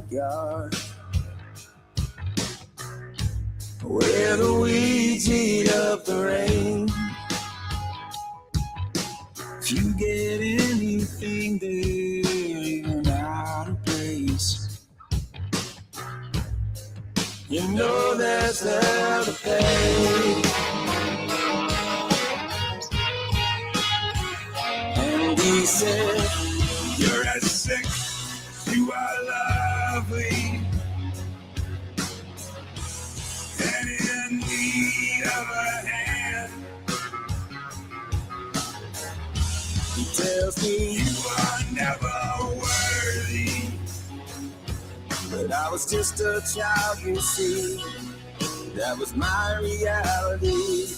backyard, where the weeds eat up the rain. If you get anything there, even out of place, you know there's hell to pay. And he said, you're as sick, you are lovely, and in need of a hand. He tells me you are never worthy, but I was just a child, you see. That was my reality.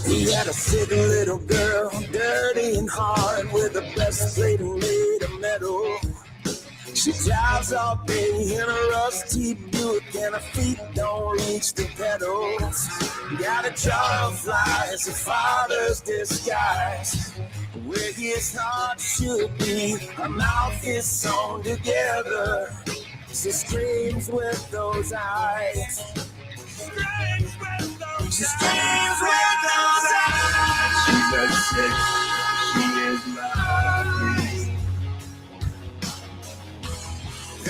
He had a sick little girl, dirty and hard, with a breastplate made of metal. She drives up in a rusty Buick, and her feet don't reach the pedals. Got a jar of flies, a father's disguise, where his heart should be. Her mouth is sewn together. She screams with those eyes. She screams with those eyes. She's a sick, she is lovely,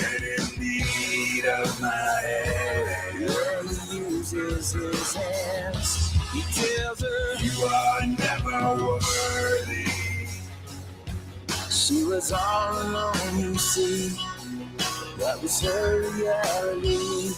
and in need of my hand. Well, he uses his hands. He tells her, you are never worthy. She was all alone, you see. That was her reality.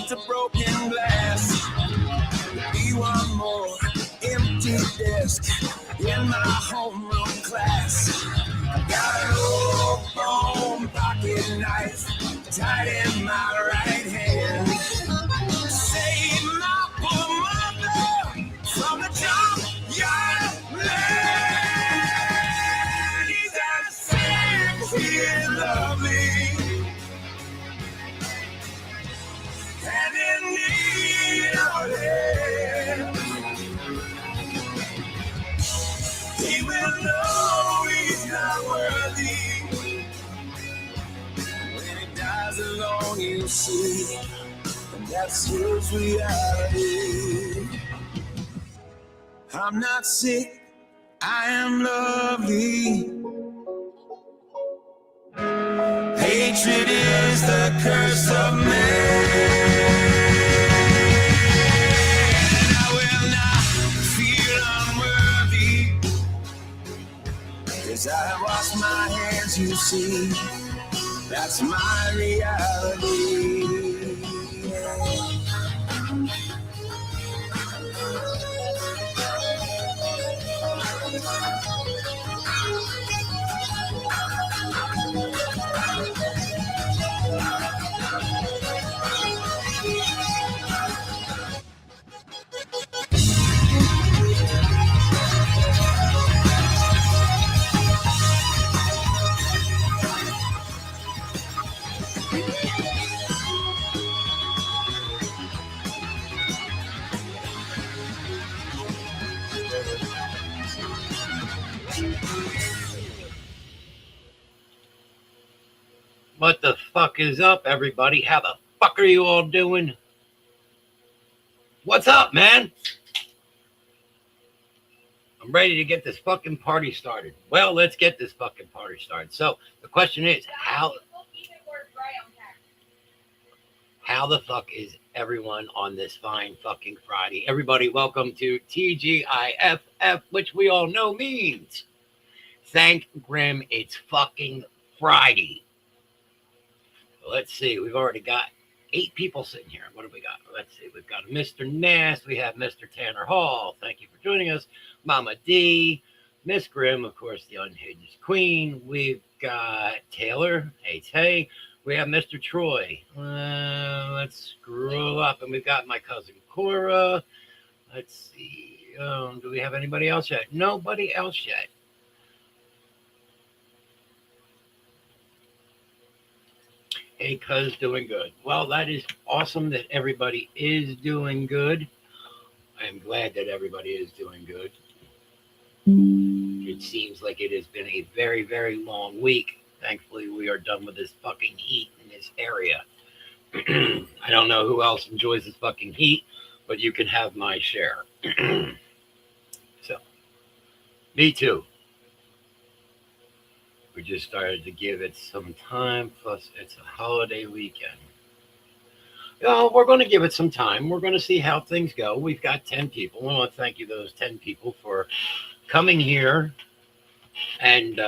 To broken glass, be one more empty desk in my homeroom class. I got an old bone pocket knife tied in my right hand. Save my poor mother from the junkyard land. He's a sick, he is lovely, and in need of it. He will know he's not worthy when he dies alone, you see. And that's his reality. I'm not sick, I am lovely. Hatred is the curse of man. I will not feel unworthy, 'cause I have washed my hands, you see. That's my reality. What the fuck is up, everybody? How the fuck are you all doing? What's up, man? I'm ready to get this fucking party started. Well, let's get this fucking party started. So the question is, how the fuck is everyone on this fine fucking Friday? Everybody, welcome to TGIFF, which we all know means Thank Grim It's Fucking Friday. Let's see. We've already got 8 people sitting here. What have we got? Let's see. We've got Mr. Nast. We have Mr. Tanner Hall. Thank you for joining us. Mama D. Miss Grimm, of course, the unhinged queen. We've got Taylor. Hey. We have Mr. Troy. Let's scroll up. And we've got my cousin Cora. Let's see. Do we have anybody else yet? Nobody else yet. Hey, cuz doing good. Well, that is awesome that everybody is doing good. I am glad that everybody is doing good. It seems like it has been a very, very long week. Thankfully, we are done with this fucking heat in this area. I don't know who else enjoys this fucking heat, but you can have my share. So, me too. We just started to give it some time, plus it's a holiday weekend. We're going to give it some time. We're going to see how things go. We've got 10 people. I want to thank you, those 10 people, for coming here and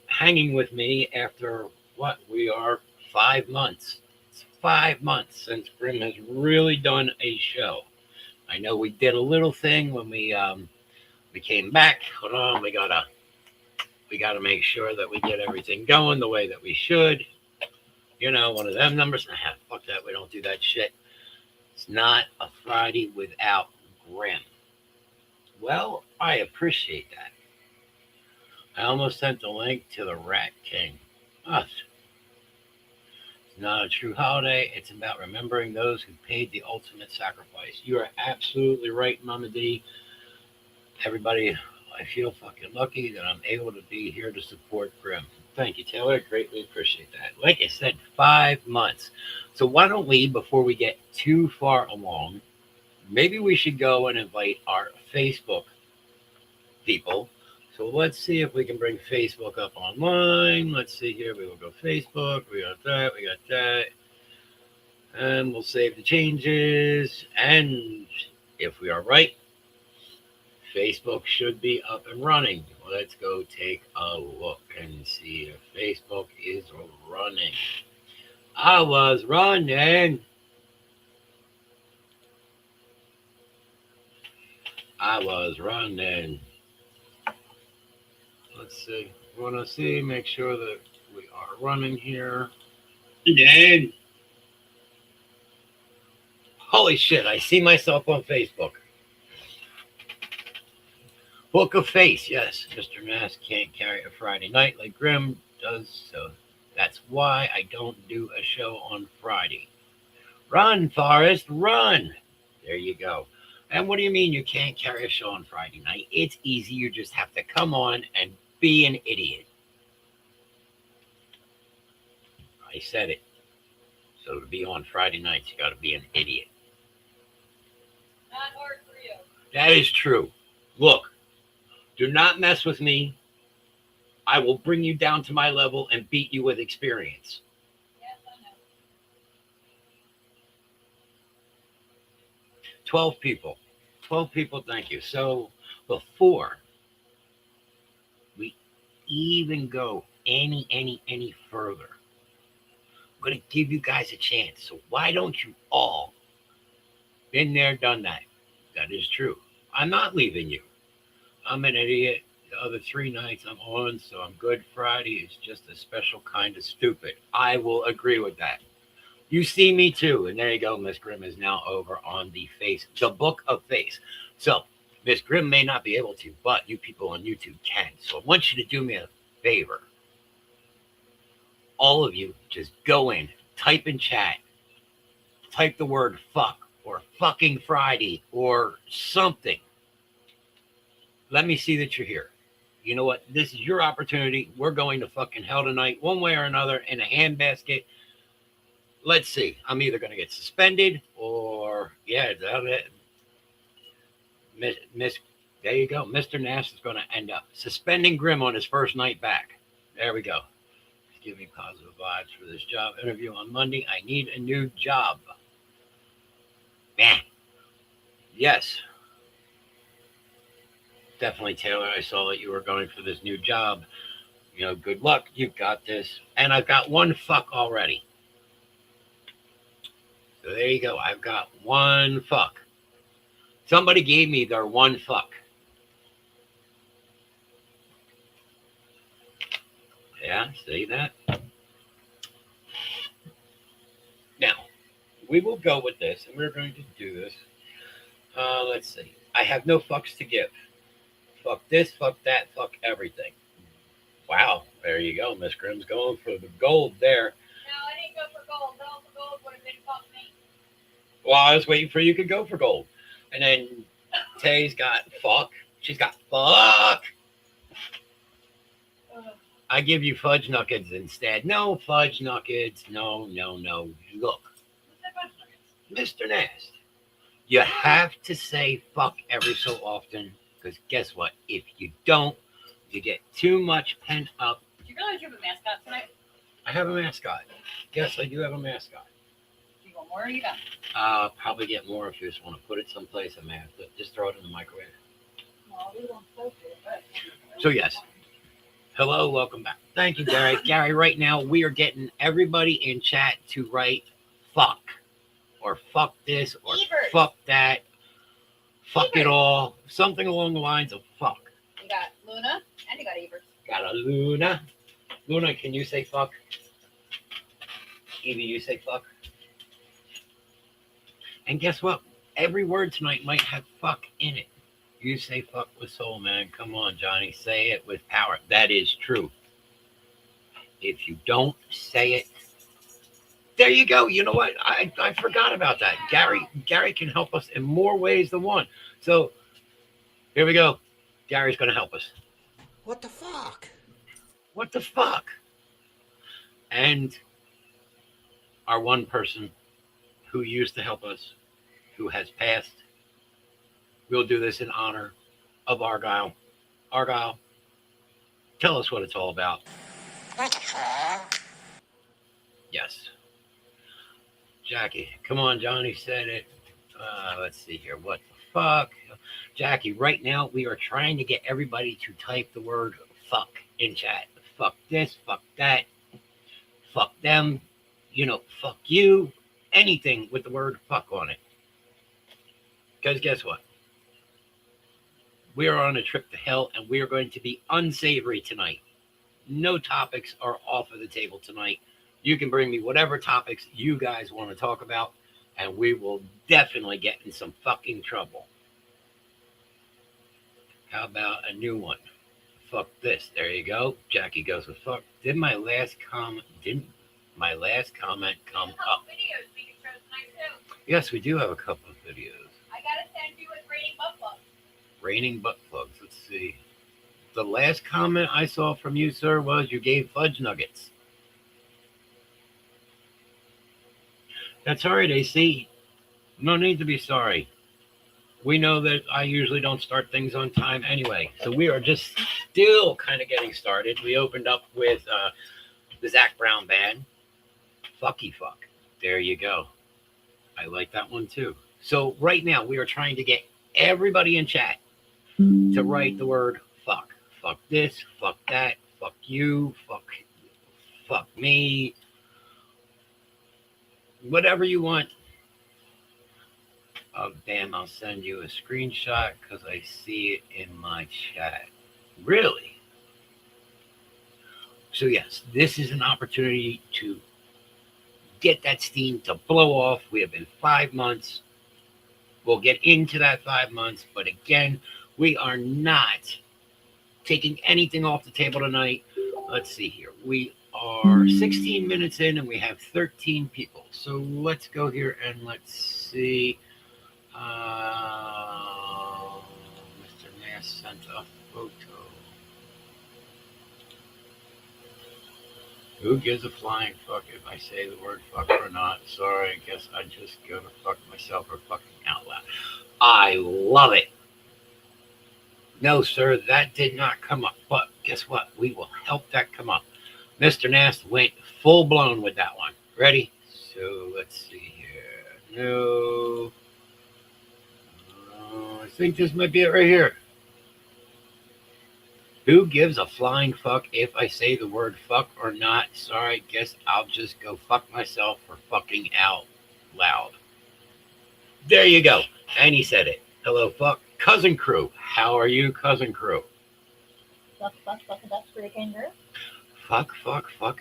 hanging with me after what? We are 5 months. It's 5 months since Grim has really done a show. I know we did a little thing when we came back. Hold on, we gotta make sure that we get everything going the way that we should. One of them numbers. Fuck that. We don't do that shit. It's not a Friday without Grim. Well, I appreciate that. I almost sent the link to the Rat King. Us. It's not a true holiday. It's about remembering those who paid the ultimate sacrifice. You are absolutely right, Mama D. Everybody, I feel fucking lucky that I'm able to be here to support Grim. Thank you, Taylor. Greatly appreciate that. Like I said, 5 months. So why don't we, before we get too far along, maybe we should go and invite our Facebook people. So let's see if we can bring Facebook up online. Let's see here. We will go Facebook. We got that. We got that. And we'll save the changes. And if we are right, Facebook should be up and running. Let's go take a look and see if Facebook is running. I was running. Let's see. We want to see, make sure that we are running here. And then, holy shit, I see myself on Facebook. Book of Face, yes. Mr. Mass can't carry a Friday night like Grim does, so that's why I don't do a show on Friday. Run, Forrest, run. There you go. And what do you mean you can't carry a show on Friday night? It's easy. You just have to come on and be an idiot. I said it. So to be on Friday nights, you got to be an idiot. Not hard for you. That is true. Look, do not mess with me. I will bring you down to my level and beat you with experience. Yes, I know. 12 people. 12 people, thank you. So before we even go any further, I'm going to give you guys a chance. So why don't you all, been there, done that. That is true. I'm not leaving you. I'm an idiot. The other 3 nights I'm on, so I'm good. Friday is just a special kind of stupid. I will agree with that. You see me too. And there you go. Miss Grimm is now over on the Book of Face. So Miss Grimm may not be able to, but you people on YouTube can. So I want you to do me a favor. All of you just go in, type in chat, type the word fuck or fucking Friday or something. Let me see that you're here. You know what? This is your opportunity. We're going to fucking hell tonight, one way or another, in a handbasket. Let's see. I'm either going to get suspended or, yeah, Miss, there you go. Mr. Nash is going to end up suspending Grim on his first night back. There we go. Give me positive vibes for this job interview on Monday. I need a new job. Man. Yes. Definitely, Taylor. I saw that you were going for this new job. Good luck. You've got this. And I've got one fuck already. So there you go. I've got one fuck. Somebody gave me their one fuck. Yeah, see that? Now, we will go with this, and we're going to do this. Let's see. I have no fucks to give. Fuck this, fuck that, fuck everything. Wow, there you go. Miss Grimm's going for the gold there. No, I didn't go for gold. Going for gold would have been fuck me. Well, I was waiting for you to go for gold. And then Tay's got fuck. She's got fuck. Ugh. I give you fudge nuggets instead. No fudge nuggets. No. Look, What's that bunch of nuggets? Mr. Nast, you have to say fuck every so often because guess what? If you don't, you get too much pent up. Do you realize you have a mascot tonight? I have a mascot. Yes, I do have a mascot. Do you want more or you done? I'll probably get more if you just want to put it someplace. I may have to just throw it in the microwave. Well, we won't post it, but. So, yes. Hello, welcome back. Thank you, Gary. Gary, right now we are getting everybody in chat to write fuck or fuck this or Ebert. fuck that, fuck it Ebert. all, something along the lines of fuck. You got Luna and you got Ebert. Got a Luna. Luna, can you say fuck? Evie, you say fuck? And guess what? Every word tonight might have fuck in it. You say fuck with soul, man. Come on, Johnny. Say it with power. That is true. If you don't say it, there you go. You know what? I forgot about that. Gary can help us in more ways than one. So here we go. Gary's going to help us. What the fuck? What the fuck? And our one person who used to help us, who has passed, we'll do this in honor of Argyle. Argyle, tell us what it's all about. Yes. Jackie, come on, Johnny said it. Let's see here. What the fuck? Jackie, right now we are trying to get everybody to type the word fuck in chat. Fuck this, fuck that, fuck them, fuck you, anything with the word fuck on it. Because guess what? We are on a trip to hell and we are going to be unsavory tonight. No topics are off of the table tonight. You can bring me whatever topics you guys want to talk about, and we will definitely get in some fucking trouble. How about a new one? Fuck this. There you go. Jackie goes with fuck. Didn't my last comment come up? Videos we can show tonight too. Yes, we do have a couple of videos. I gotta send you with rating butt plugs. Raining butt plugs. Let's see. The last comment I saw from you, sir, was you gave fudge nuggets. That's all right, AC. No need to be sorry. We know that I usually don't start things on time anyway. So we are just still kind of getting started. We opened up with the Zach Brown band. Fucky fuck. There you go. I like that one too. So right now we are trying to get everybody in chat to write the word fuck. Fuck this, fuck that, fuck you, fuck me. Whatever you want. Oh, damn, I'll send you a screenshot because I see it in my chat. Really? So, yes, this is an opportunity to get that steam to blow off. We have been 5 months. We'll get into that 5 months. But again, we are not taking anything off the table tonight. Let's see here. We are 16 minutes in and we have 13 people. So let's go here and let's see. Mr. Nass sent a photo. Who gives a flying fuck if I say the word fuck or not? Sorry, I guess I'm just gonna fuck myself or fucking out loud. I love it. No, sir, that did not come up. But guess what? We will help that come up. Mr. Nast went full blown with that one. Ready? So let's see here. No. I think this might be it right here. Who gives a flying fuck if I say the word fuck or not? Sorry, guess I'll just go fuck myself for fucking out loud. There you go. And he said it. Hello, fuck. Cousin Crew. How are you, Cousin Crew? Fuck a duck, screw a kangaroo. Fuck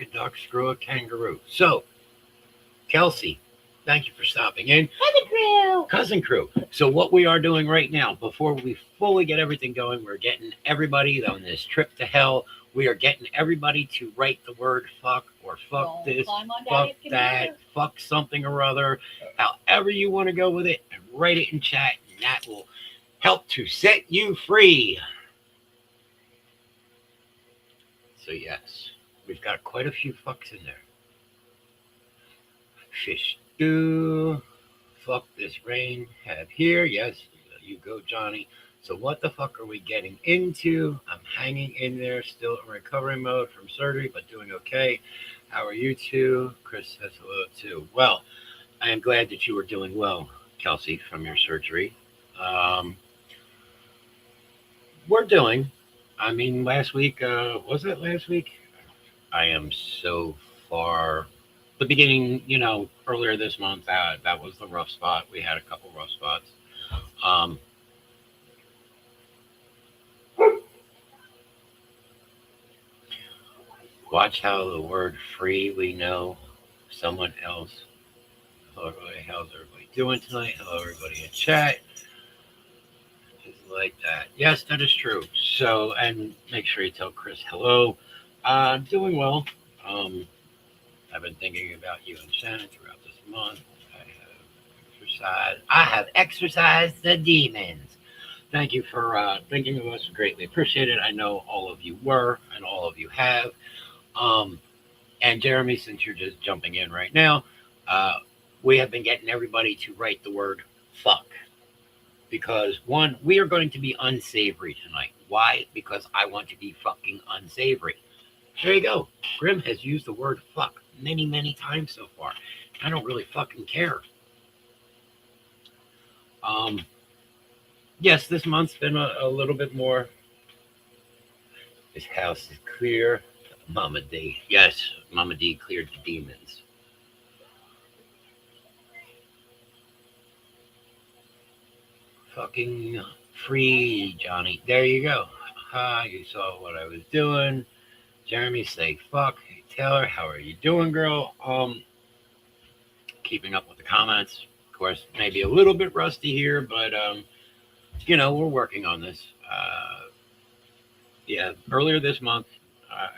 a duck, screw a kangaroo. So, Kelsey, Thank you for stopping in. Cousin Crew. Cousin Crew. So what we are doing right now, before we fully get everything going, we're getting everybody on this trip to hell. We are getting everybody to write the word fuck or fuck Don't this, climb on fuck Daddy's that, computer. fuck something or other, however you want to go with it, and write it in chat, and that will help to set you free. So yes, we've got quite a few fucks in there. Fish stew. Fuck this rain. Have here. Yes, you go, Johnny. So what the fuck are we getting into? I'm hanging in there, still in recovery mode from surgery, but doing okay. How are you two? Chris says hello too. Well, I am glad that you are doing well, Kelsey, from your surgery. We're doing. I mean, last week, was it last week? I am so far. The beginning, earlier this month, that was the rough spot. We had a couple rough spots. Watch how the word free, we know someone else. Hello, everybody. How's everybody doing tonight? Hello, everybody in chat. Just like that. Yes, that is true. So, and make sure you tell Chris hello. I'm doing well. I've been thinking about you and Shannon throughout this month. I have exercised the demons. Thank you for thinking of us. Greatly appreciate it. I know all of you were, and all of you have. And Jeremy, since you're just jumping in right now, we have been getting everybody to write the word fuck. Because one, we are going to be unsavory tonight. Why? Because I want to be fucking unsavory. There you go. Grim has used the word fuck many, many times so far. I don't really fucking care. Yes, this month's been a little bit more. This house is clear. Mama D. Yes, Mama D cleared the demons. Fucking free, Johnny. There you go. You saw what I was doing. Jeremy, say fuck. Hey, Taylor, how are you doing, girl? Keeping up with the comments. Of course, maybe a little bit rusty here, but we're working on this. Yeah, earlier this month,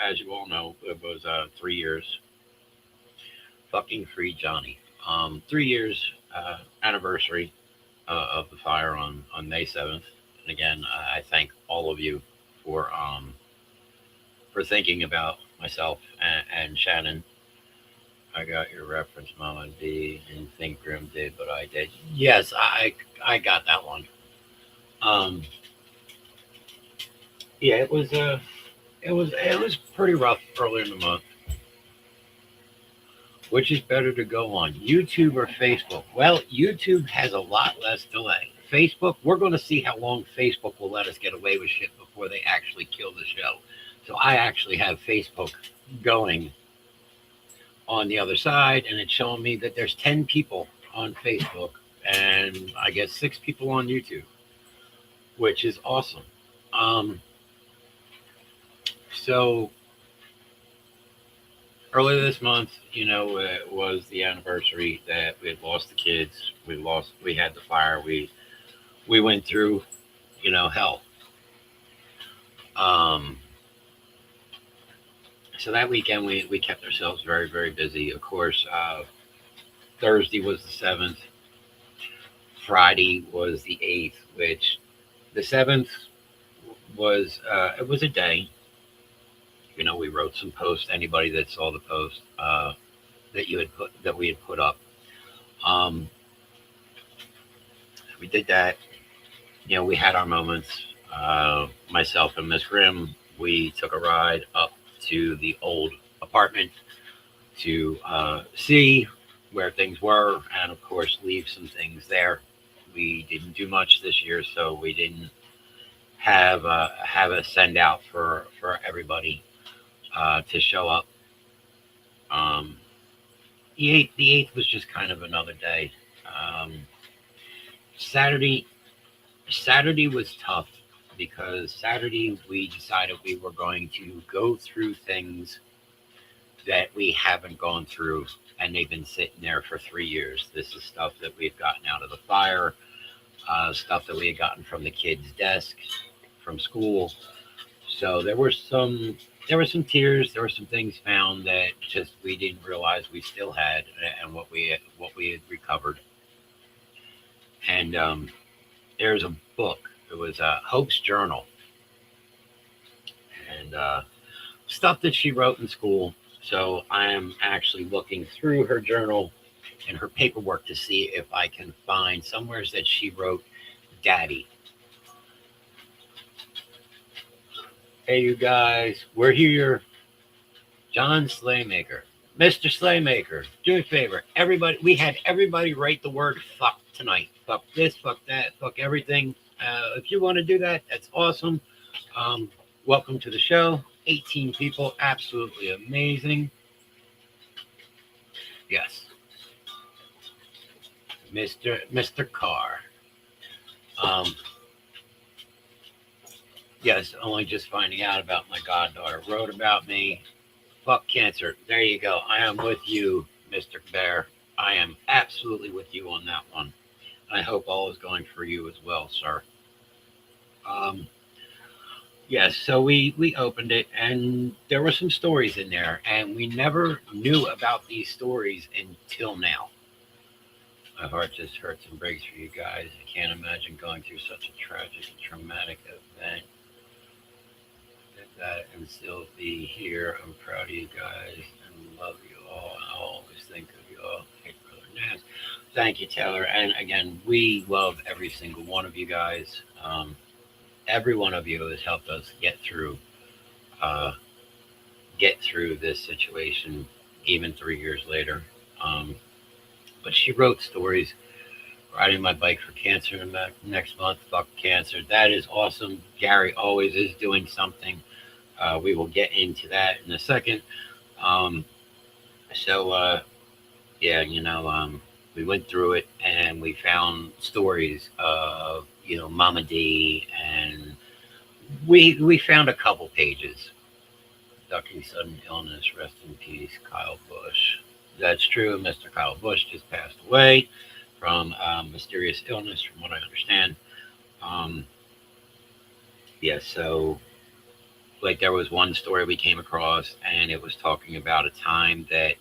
as you all know, it was 3 years. Fucking free, Johnny. 3 years anniversary of the fire on May 7th. And again, I thank all of you for thinking about myself and Shannon. I got your reference, Mama D. Didn't think Grim did, but I did. Yes, I got that one. Yeah, it was pretty rough earlier in the month. Which is better to go on, YouTube or Facebook? Well, YouTube has a lot less delay. Facebook, we're going to see how long Facebook will let us get away with shit before they actually kill the show. So I actually have Facebook going on the other side, and it's showing me that there's 10 people on Facebook and I guess 6 people on YouTube, which is awesome. So earlier this month, it was the anniversary that we had lost the kids. We had the fire. We went through, hell. So that weekend we kept ourselves very, very busy. Of course, Thursday was the 7th. Friday was the 8th, which the 7th was, it was a day. We wrote some posts. Anybody that saw the post that we had put up, we did that. We had our moments. Myself and Miss Grimm, we took a ride up to the old apartment to see where things were, and of course, leave some things there. We didn't do much this year, so we didn't have a send out for everybody to show up. The 8th was just kind of another day. Saturday was tough because Saturday we decided we were going to go through things that we haven't gone through, and they've been sitting there for 3 years. This is stuff that we've gotten out of the fire, stuff that we had gotten from the kids' desks from school. So there were some tears. There were some things found that just we didn't realize we still had, and what we had recovered. And there's a book. It was Hope's Journal, and stuff that she wrote in school. So I am actually looking through her journal and her paperwork to see if I can find somewhere that she wrote "Daddy." Hey, you guys, we're here. John Slaymaker, Mr. Slaymaker, do me a favor. Everybody, we had everybody write the word "fuck" tonight. Fuck this, fuck that, fuck everything. If you want to do that, that's awesome. Um, Welcome to the show. 18 people, absolutely amazing. Yes, Mr. Carr. Um, yes, only just finding out about my goddaughter wrote about me. Fuck cancer. There you go. I am with you, Mr. Bear. I am absolutely with you on that one. I hope all is going for you as well, sir. Um, yes, so we opened it, and there were some stories in there, and we never knew about these stories until now. My heart just hurts and breaks for you guys. I can't imagine going through such a tragic and traumatic event. That and still be here. I'm proud of you guys and love you all. I always think of you all. Hey, Brother Naz. Thank you, Taylor. And again, we love every single one of you guys. Every one of you has helped us uh, get through this situation, even 3 years later. Um, but she wrote stories. Riding my bike for cancer next month. Fuck cancer. That is awesome. Gary always is doing something. We will get into that in a second. Um, so, yeah, we went through it and we found stories of, Mama D, and we found a couple pages. Ducking sudden illness, rest in peace, Kyle Bush. That's true. Mr. Kyle Bush just passed away from mysterious illness, from what I understand. Um, yeah, so like there was one story we came across, and it was talking about a time that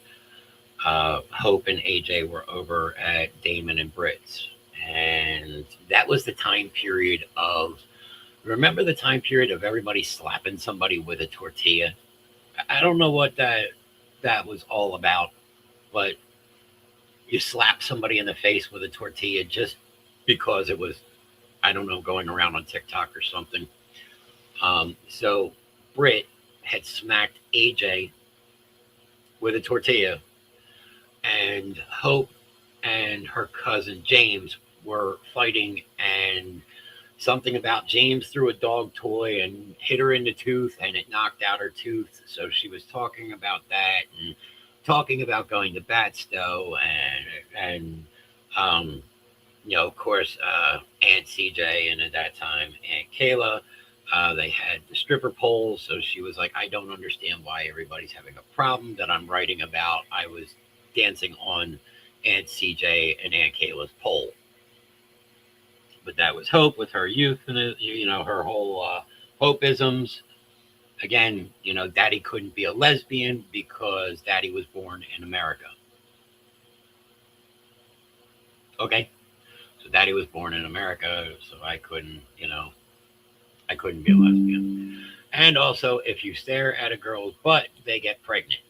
Hope and AJ were over at Damon and Britt's, and that was the time period of. Remember the time period of everybody slapping somebody with a tortilla? I don't know what that was all about, but you slap somebody in the face with a tortilla just because it was, I don't know, going around on TikTok or something. So Britt had smacked AJ with a tortilla, and Hope and her cousin James were fighting, and something about James threw a dog toy and hit her in the tooth, and it knocked out her tooth. So she was talking about that and talking about going to Batstow, and of course, Aunt CJ, and at that time Aunt Kayla. They had the stripper poles, so she was like, "I don't understand why everybody's having a problem that I'm writing about. I was dancing on Aunt CJ and Aunt Kayla's pole." But that was Hope with her youth and her whole Hopeisms. Again, Daddy couldn't be a lesbian because Daddy was born in America. Okay, so Daddy was born in America, so I couldn't be a lesbian. And also, if you stare at a girl's butt, they get pregnant.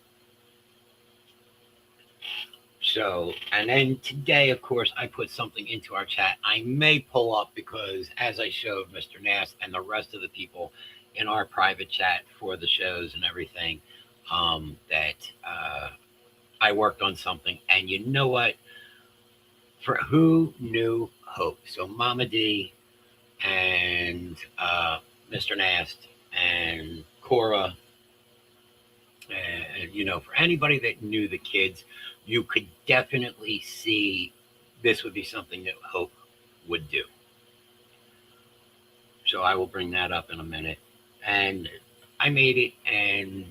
So, and then today, of course, I put something into our chat. I may pull up because, as I showed Mr. Nass and the rest of the people in our private chat for the shows and everything, that I worked on something. And you know what? For who knew Hope? So, Mama D and Mr. Nast and Cora, and for anybody that knew the kids, you could definitely see this would be something that Hope would do. So I will bring that up in a minute. And I made it, and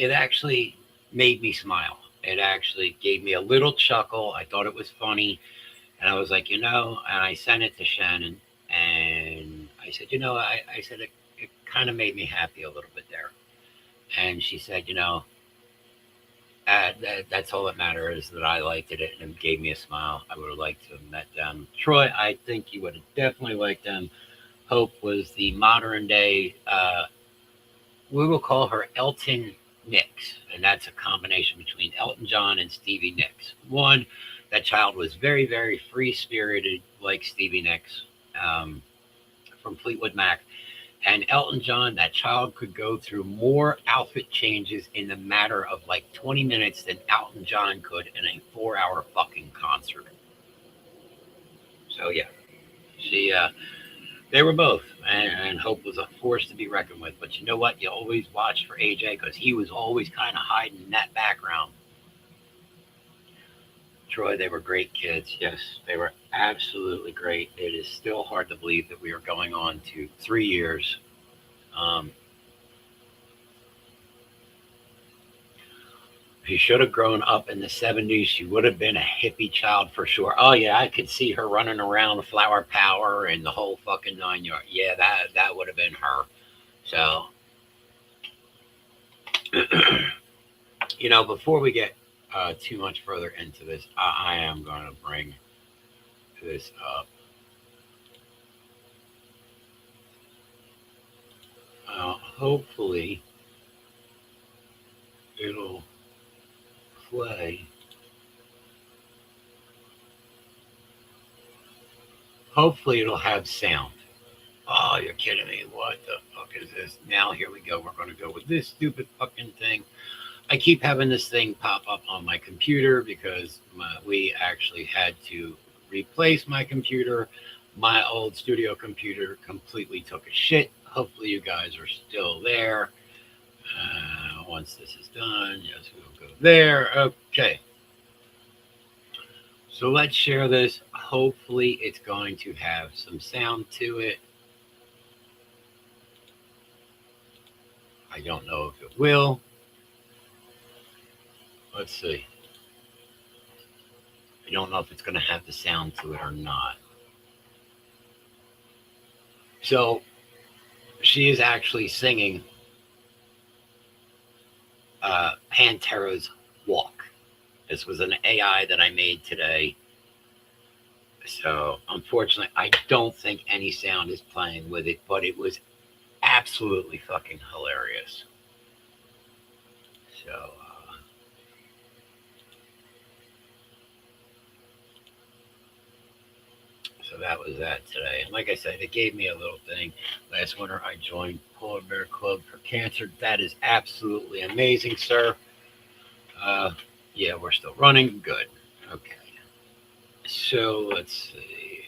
it actually made me smile. It actually gave me a little chuckle. I thought it was funny. And I was like, and I sent it to Shannon. And I said, I said, it kind of made me happy a little bit there. And she said, that's all that matters, that I liked it and it gave me a smile. I would have liked to have met them. Troy, I think you would have definitely liked them. Hope was the modern day, we will call her Elton Nicks. And that's a combination between Elton John and Stevie Nicks. One, that child was very, very free spirited, like Stevie Nicks from Fleetwood Mac. And Elton John, that child could go through more outfit changes in the matter of like 20 minutes than Elton John could in a 4-hour fucking concert. So yeah, they were both, and Hope was a force to be reckoned with. But you know what? You always watched for AJ because he was always kind of hiding in that background. Troy, they were great kids. Yes, they were absolutely great. It is still hard to believe that we are going on to 3 years. She should have grown up in the 70s. She would have been a hippie child for sure. Oh, yeah, I could see her running around Flower Power and the whole fucking 9 yards. Yeah, that would have been her. So, before we get too much further into this, I am going to bring this up. Hopefully, it'll play. Hopefully, it'll have sound. Oh, you're kidding me. What the fuck is this? Now, here we go. We're going to go with this stupid fucking thing. I keep having this thing pop up on my computer because we actually had to replace my computer. My old studio computer completely took a shit. Hopefully you guys are still there. Once this is done, yes, we'll go there. Okay. So let's share this. Hopefully it's going to have some sound to it. I don't know if it will. Let's see. I don't know if it's going to have the sound to it or not. So she is actually singing Pantera's Walk. This was an AI that I made today. So unfortunately, I don't think any sound is playing with it, but it was absolutely fucking hilarious. So that was that today. And like I said, it gave me a little thing. Last winter, I joined Polar Bear Club for Cancer. That is absolutely amazing, sir. Yeah, we're still running. Good. Okay. So let's see.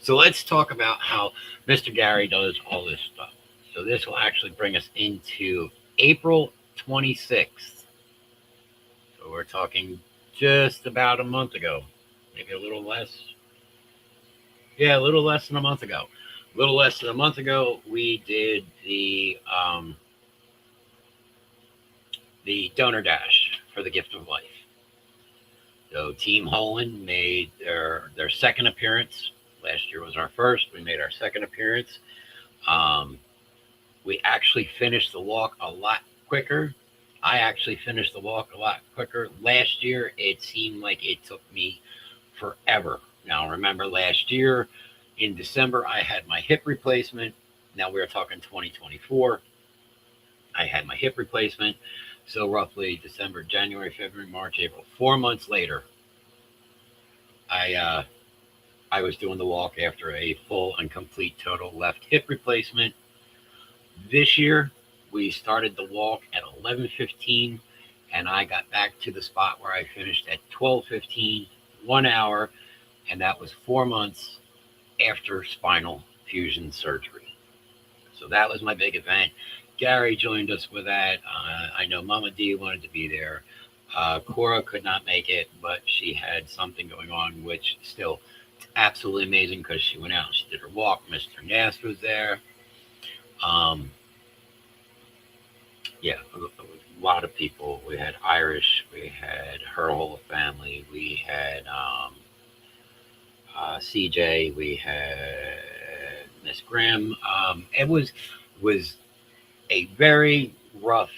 So let's talk about how Mr. Gary does all this stuff. So this will actually bring us into April 26th. So we're talking just about a month ago, maybe a little less. Yeah, a little less than a month ago. A little less than a month ago, we did the donor dash for the Gift of Life. So Team Holland made their second appearance. Last year was our first. We made our second appearance. We actually finished the walk a lot quicker. I actually finished the walk a lot quicker. Last year, it seemed like it took me forever. Now, remember last year in December, I had my hip replacement. Now we're talking 2024. I had my hip replacement. So roughly December, January, February, March, April, 4 months later, I was doing the walk after a full and complete total left hip replacement. This year, we started the walk at 11:15, and I got back to the spot where I finished at 12:15, 1 hour, and that was 4 months after spinal fusion surgery. So that was my big event. Gary joined us with that. I know Mama D wanted to be there. Cora could not make it, but she had something going on, which still absolutely amazing because she went out and she did her walk. Mr. Nast was there. Yeah, a lot of people. We had Irish, we had her whole family, we had CJ, we had Miss Grimm. It was a very rough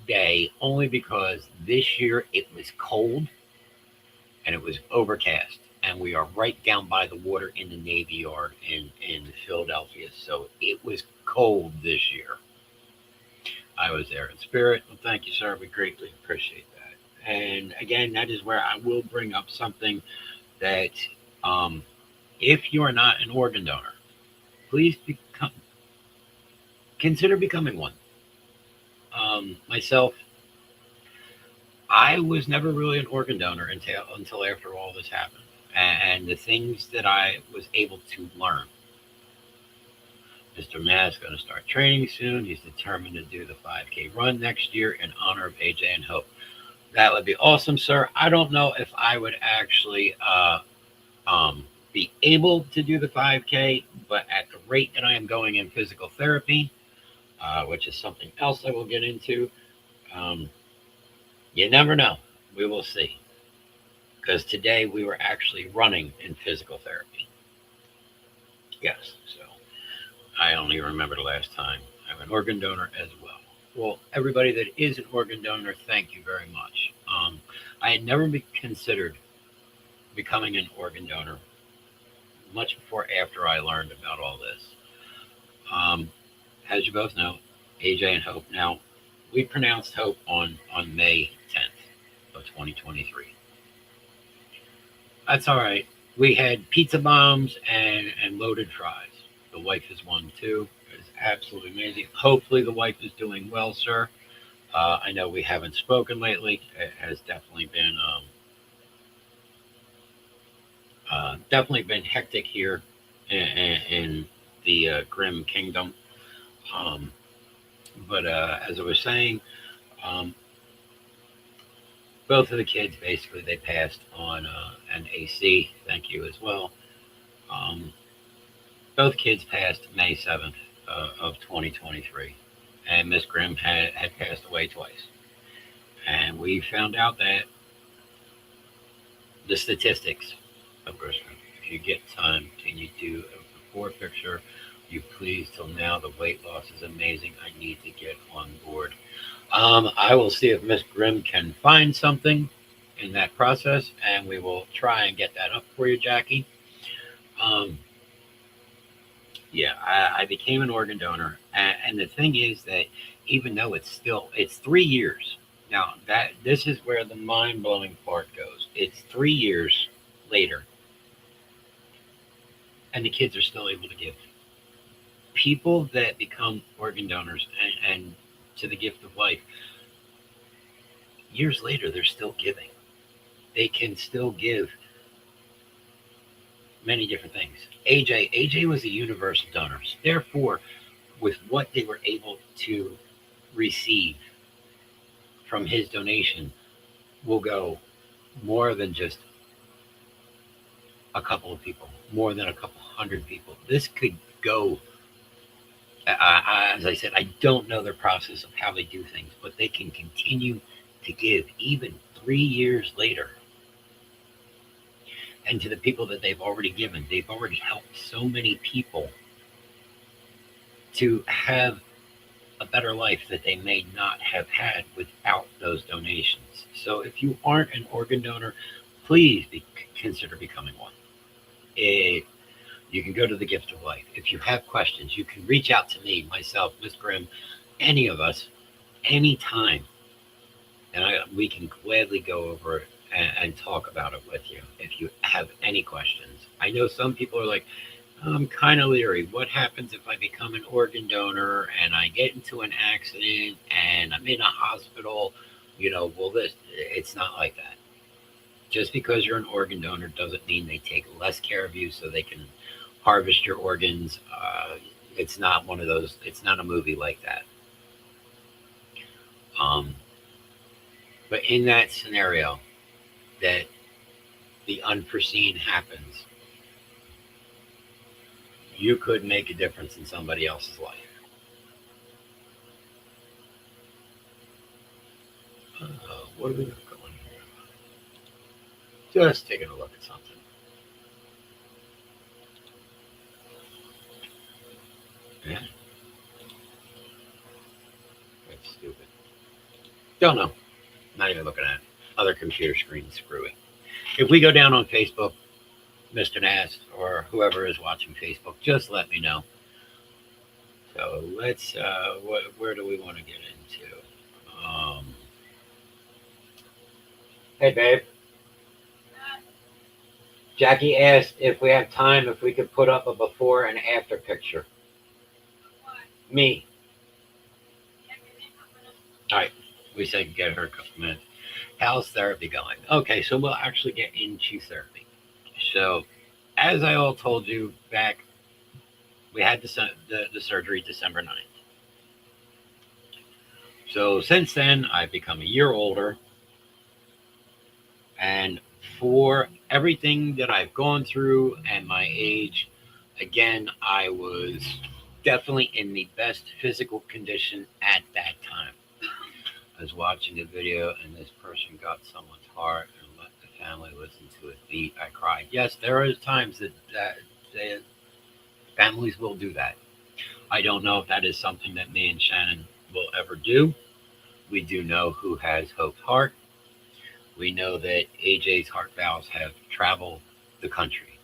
day, only because this year it was cold and it was overcast, and we are right down by the water in the Navy Yard in Philadelphia, so it was cold this year. I was there in spirit. Well, thank you, sir. We greatly appreciate that. And again, that is where I will bring up something that, um, if you are not an organ donor, please consider becoming one. Myself, I was never really an organ donor until after all this happened, and the things that I was able to learn. Mr. Matt's going to start training soon. He's determined to do the 5K run next year in honor of AJ and Hope. That would be awesome, sir. I don't know if I would actually be able to do the 5K, but at the rate that I am going in physical therapy, which is something else I will get into, um, you never know. We will see. Because today we were actually running in physical therapy. Yes, so I only remember the last time. I'm an organ donor as well. Well, everybody that is an organ donor, thank you very much. I had never considered becoming an organ donor much before after I learned about all this. Um, as you both know, AJ and Hope. Now, we pronounced Hope on May 10th of 2023. That's all right. We had pizza bombs and loaded fries. The wife is one too. It's absolutely amazing. Hopefully, the wife is doing well, sir. I know we haven't spoken lately. It has definitely been hectic here in the Grim Kingdom. Um, but as I was saying, um, both of the kids basically they passed on an AC. Thank you as well. Um, both kids passed May 7th of 2023, and Miss Grimm had passed away twice. And we found out that the statistics of Grisham. If you get time, can you do a before picture? You please till now. The weight loss is amazing. I need to get on board. I will see if Miss Grimm can find something in that process, and we will try and get that up for you, Jackie. Um, yeah, I became an organ donor, and the thing is that even though it's 3 years now, that this is where the mind blowing part goes. It's 3 years later, and the kids are still able to give. People that become organ donors and to the gift of life, years later they're still giving. They can still give many different things. AJ was a universal donor. Therefore, with what they were able to receive from his donation, will go more than just a couple of people, more than a couple hundred people. This could go. As I said, I don't know their process of how they do things, but they can continue to give even 3 years later. And to the people that they've already given, they've already helped so many people to have a better life that they may not have had without those donations. So if you aren't an organ donor, please consider becoming one. You can go to the Gift of Life. If you have questions, you can reach out to me, myself, Miss Grimm, any of us, anytime, and we can gladly go over it and talk about it with you if you have any questions. I know some people are like, I'm kind of leery. What happens if I become an organ donor and I get into an accident and I'm in a hospital? Will this? It's not like that. Just because you're an organ donor doesn't mean they take less care of you so they can harvest your organs. It's not one of those. It's not a movie like that. Um, but in that scenario, that the unforeseen happens, you could make a difference in somebody else's life. What are we got going here? Just taking a look at something. Yeah, that's stupid. Don't know. Not even looking at it. Other computer screens screwy. If we go down on Facebook, Mr. Nast or whoever is watching Facebook, just let me know. So let's. Where do we want to get into? Hey, babe. Jackie asked if we have time if we could put up a before and after picture. Me. All right. We said get her a couple minutes. How's therapy going? Okay, so we'll actually get into therapy. So, as I all told you back, we had the surgery December 9th. So, since then, I've become a year older. And for everything that I've gone through and my age, again, I was definitely in the best physical condition at that time. I was watching the video and this person got someone's heart and let the family listen to it beat. I cried. Yes, there are times that families will do that. I don't know if that is something that me and Shannon will ever do. We do know who has Hope's heart. We know that AJ's heart valves have traveled the country.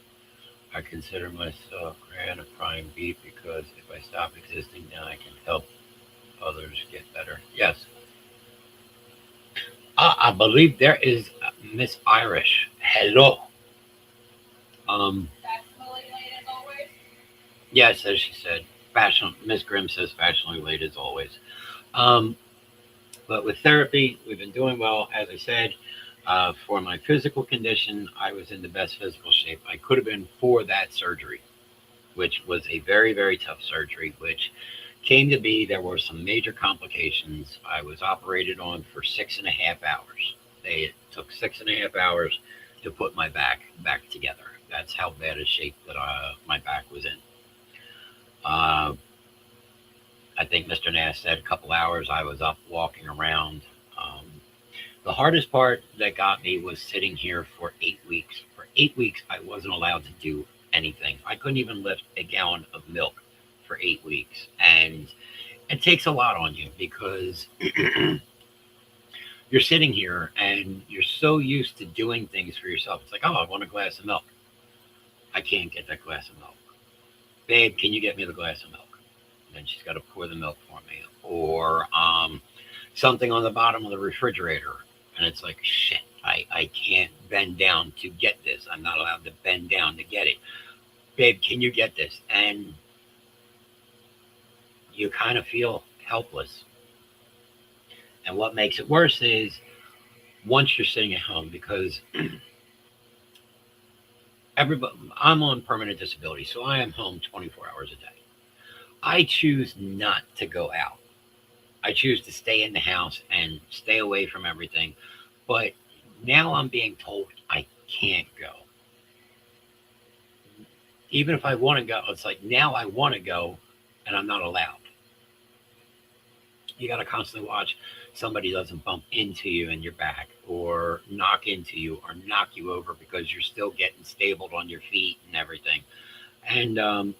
I consider myself grand a prime beat because if I stop existing, then I can help others get better. Yes. I believe there is Miss Irish. Hello. Yes, as she said, fashion. Miss Grimm says fashionably late as always. But with therapy, we've been doing well. As I said, for my physical condition, I was in the best physical shape I could have been for that surgery, which was a very, very tough surgery, which came to be there were some major complications. I was operated on for 6.5 hours. It took 6.5 hours to put my back together. That's how bad a shape that my back was in. I think Mr. Nass said a couple hours I was up walking around. The hardest part that got me was sitting here for 8 weeks. For 8 weeks, I wasn't allowed to do anything. I couldn't even lift a gallon of milk for 8 weeks. And it takes a lot on you because you're sitting here and you're so used to doing things for yourself. It's like, oh, I want a glass of milk. I can't get that glass of milk. Babe, can you get me the glass of milk? And then she's got to pour the milk for me. Or something on the bottom of the refrigerator. And it's like, shit, I can't bend down to get this. I'm not allowed to bend down to get it. Babe, can you get this? And you kind of feel helpless. And what makes it worse is once you're sitting at home, because I'm on permanent disability, so I am home 24 hours a day. I choose not to go out. I choose to stay in the house and stay away from everything. But now I'm being told I can't go. Even if I want to go, it's like now I want to go and I'm not allowed. You got to constantly watch somebody doesn't bump into you in your back or knock into you or knock you over because you're still getting stabled on your feet and everything. And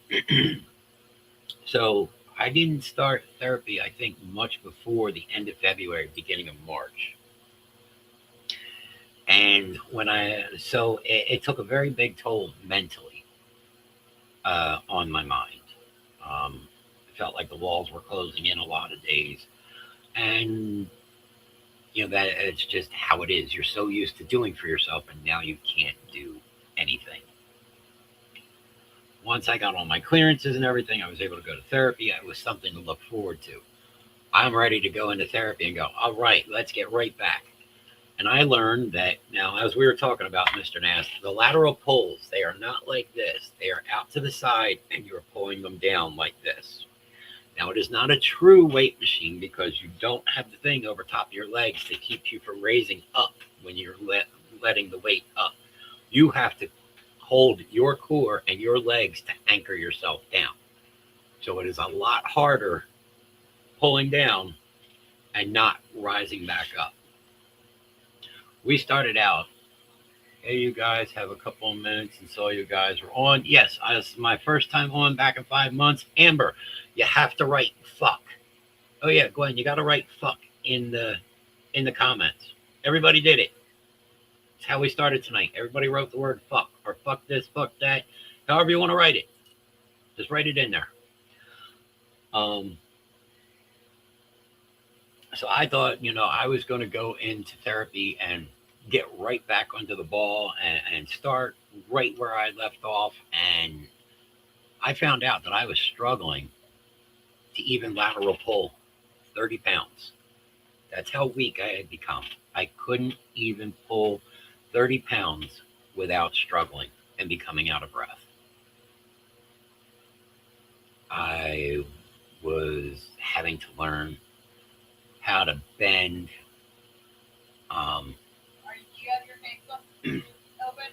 so I didn't start therapy, I think, much before the end of February, beginning of March. And it took a very big toll mentally on my mind. It felt like the walls were closing in a lot of days. And, that it's just how it is. You're so used to doing for yourself, and now you can't do anything. Once I got all my clearances and everything, I was able to go to therapy. It was something to look forward to. I'm ready to go into therapy and go, all right, let's get right back. And I learned that now, as we were talking about, Mr. Nass, the lateral pulls, they are not like this. They are out to the side, and you're pulling them down like this. Now, it is not a true weight machine because you don't have the thing over top of your legs to keep you from raising up when you're letting the weight up. You have to hold your core and your legs to anchor yourself down. So it is a lot harder pulling down and not rising back up. we started out. Hey, you guys have a couple of minutes and saw you guys were on. Yes, this is my first time on back in 5 months. Amber, you have to write fuck. Oh yeah, Gwen, you got to write fuck in the comments. Everybody did it. It's how we started tonight. Everybody wrote the word fuck or fuck this, fuck that. However you want to write it. Just write it in there. So I thought, I was going to go into therapy and get right back onto the ball and start right where I left off. And I found out that I was struggling to even lateral pull 30 pounds. That's how weak I had become. I couldn't even pull 30 pounds without struggling and becoming out of breath. I was having to learn how to bend. Do you have your Facebook open?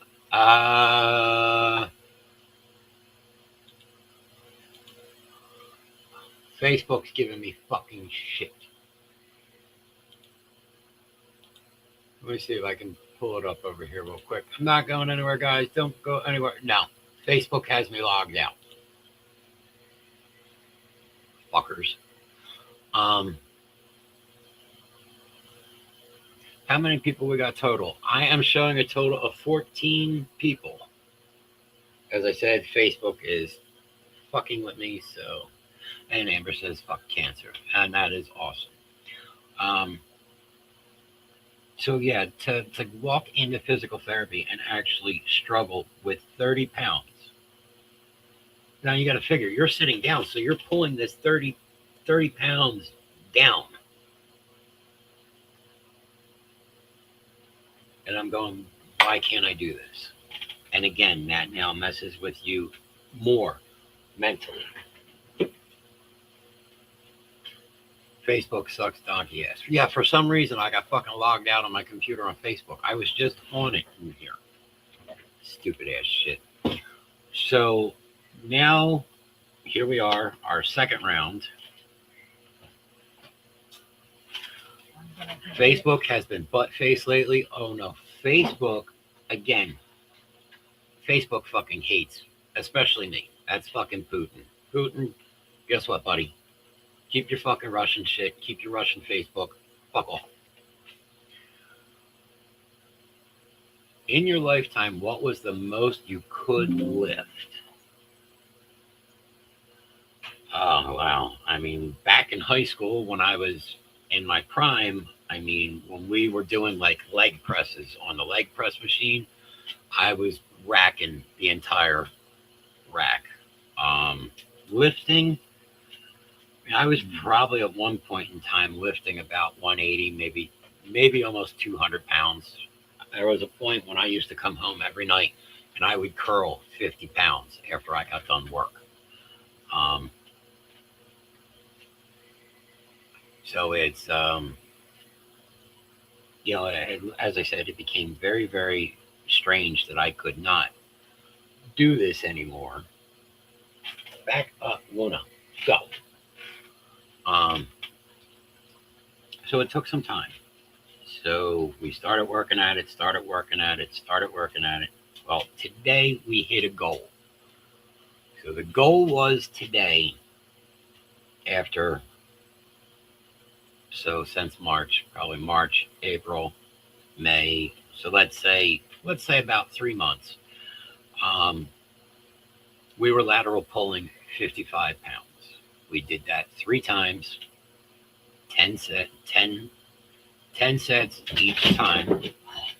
Facebook's giving me fucking shit. Let me see if I can pull it up over here real quick. I'm not going anywhere, guys. Don't go anywhere. No, Facebook has me logged out. Fuckers. How many people we got total? I am showing a total of 14 people. As I said, Facebook is fucking with me, so. And Amber says, fuck cancer. And that is awesome. So yeah, to walk into physical therapy and actually struggle with 30 pounds. Now you got to figure, you're sitting down, so you're pulling this 30 pounds down. And I'm going, why can't I do this? And again, that now messes with you more mentally. Facebook sucks donkey ass. Yeah, for some reason I got fucking logged out on my computer on Facebook. I was just on it in here. Stupid ass shit. So now here we are, our second round. Facebook has been butt-faced lately. Oh no, Facebook, again, Facebook fucking hates, especially me. That's fucking Putin. Putin, guess what, buddy? Keep your fucking Russian shit. Keep your Russian Facebook. Fuck off. In your lifetime, what was the most you could lift? Oh, wow. I mean, back in high school when I was in my prime, when we were doing like leg presses on the leg press machine, I was racking the entire rack. Lifting, I was probably at one point in time lifting about 180, maybe almost 200 pounds. There was a point when I used to come home every night and I would curl 50 pounds after I got done work. So it's, as I said, it became very, very strange that I could not do this anymore. Back up, Luna, go. So it took some time. So we started working at it. Well, today we hit a goal. So the goal was today, since March, probably March, April, May. So let's say about 3 months. We were lateral pulling 55 pounds. We did that 3 times, 10 sets each time.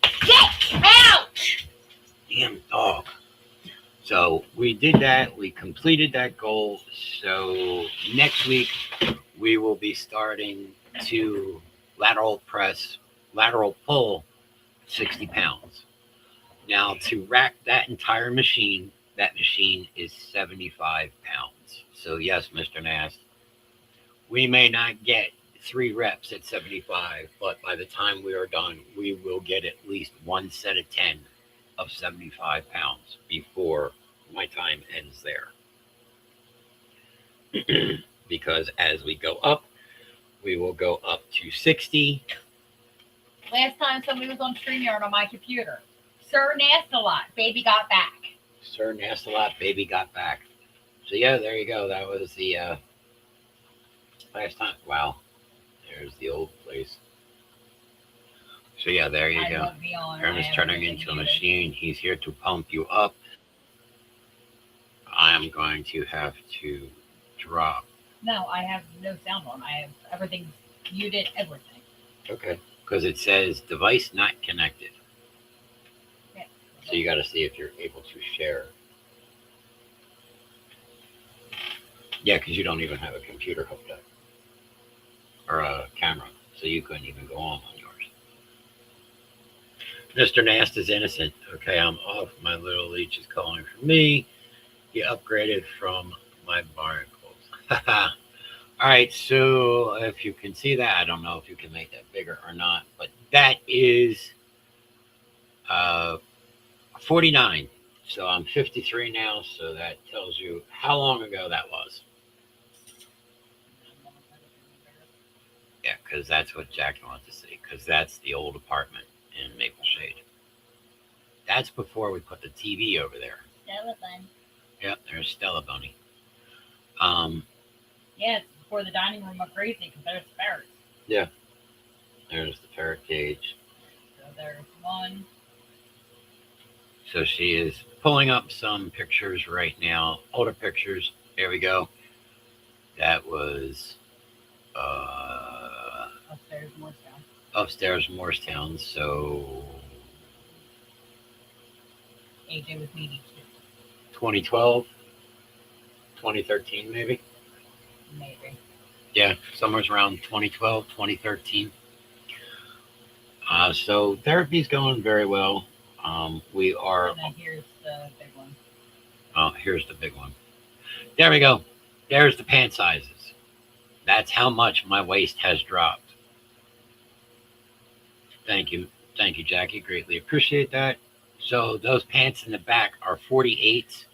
Get out! Damn dog. So we did that. We completed that goal. So next week we will be starting to lateral pull 60 pounds. Now to rack that entire machine, that machine is 75 pounds. So yes, Mr. Nast, we may not get 3 reps at 75, but by the time we are done, we will get at least 1 set of 10 of 75 pounds before my time ends there. Because as we go up, we will go up to 60, Last time somebody was on StreamYard on my computer. Sir Nastalot, baby got back. Sir Nastalot, baby got back. So yeah, there you go. That was the last time. Wow, there's the old place. So yeah, there you I go. love Beyond. Aaron is turning into a machine. He's here to pump you up. I am going to have to drop. No, I have no sound on. I have everything muted, everything. Okay. Because it says device not connected. Okay. So you got to see if you're able to share. Yeah, because you don't even have a computer hooked up or a camera, so you couldn't even go on yours. Mr. Nast is innocent. Okay, I'm off. My little leech is calling for me. He upgraded from my barnacles. All right, so if you can see that, I don't know if you can make that bigger or not, but that is 49. So I'm 53 now, so that tells you how long ago that was. Yeah, because that's what Jackie wants to see, because that's the old apartment in Maple Shade. That's before we put the TV over there. Stella Bun. Yep, there's Stella Bunny. Yeah, it's before the dining room upgrades because there's ferrets. Yeah, there's the ferret cage. So there's one. So she is pulling up some pictures right now, older pictures. There we go. That was Upstairs, Morristown. upstairs Morristown. So AJ was meeting 2012, 2013 maybe. maybe. Yeah, somewhere around 2012, 2013. So therapy's going very well. We are. And then here's the big one. Here's the big one. There we go. There's the pant sizes. That's how much my waist has dropped. Thank you, Jackie. Greatly appreciate that. So those pants in the back are 48s.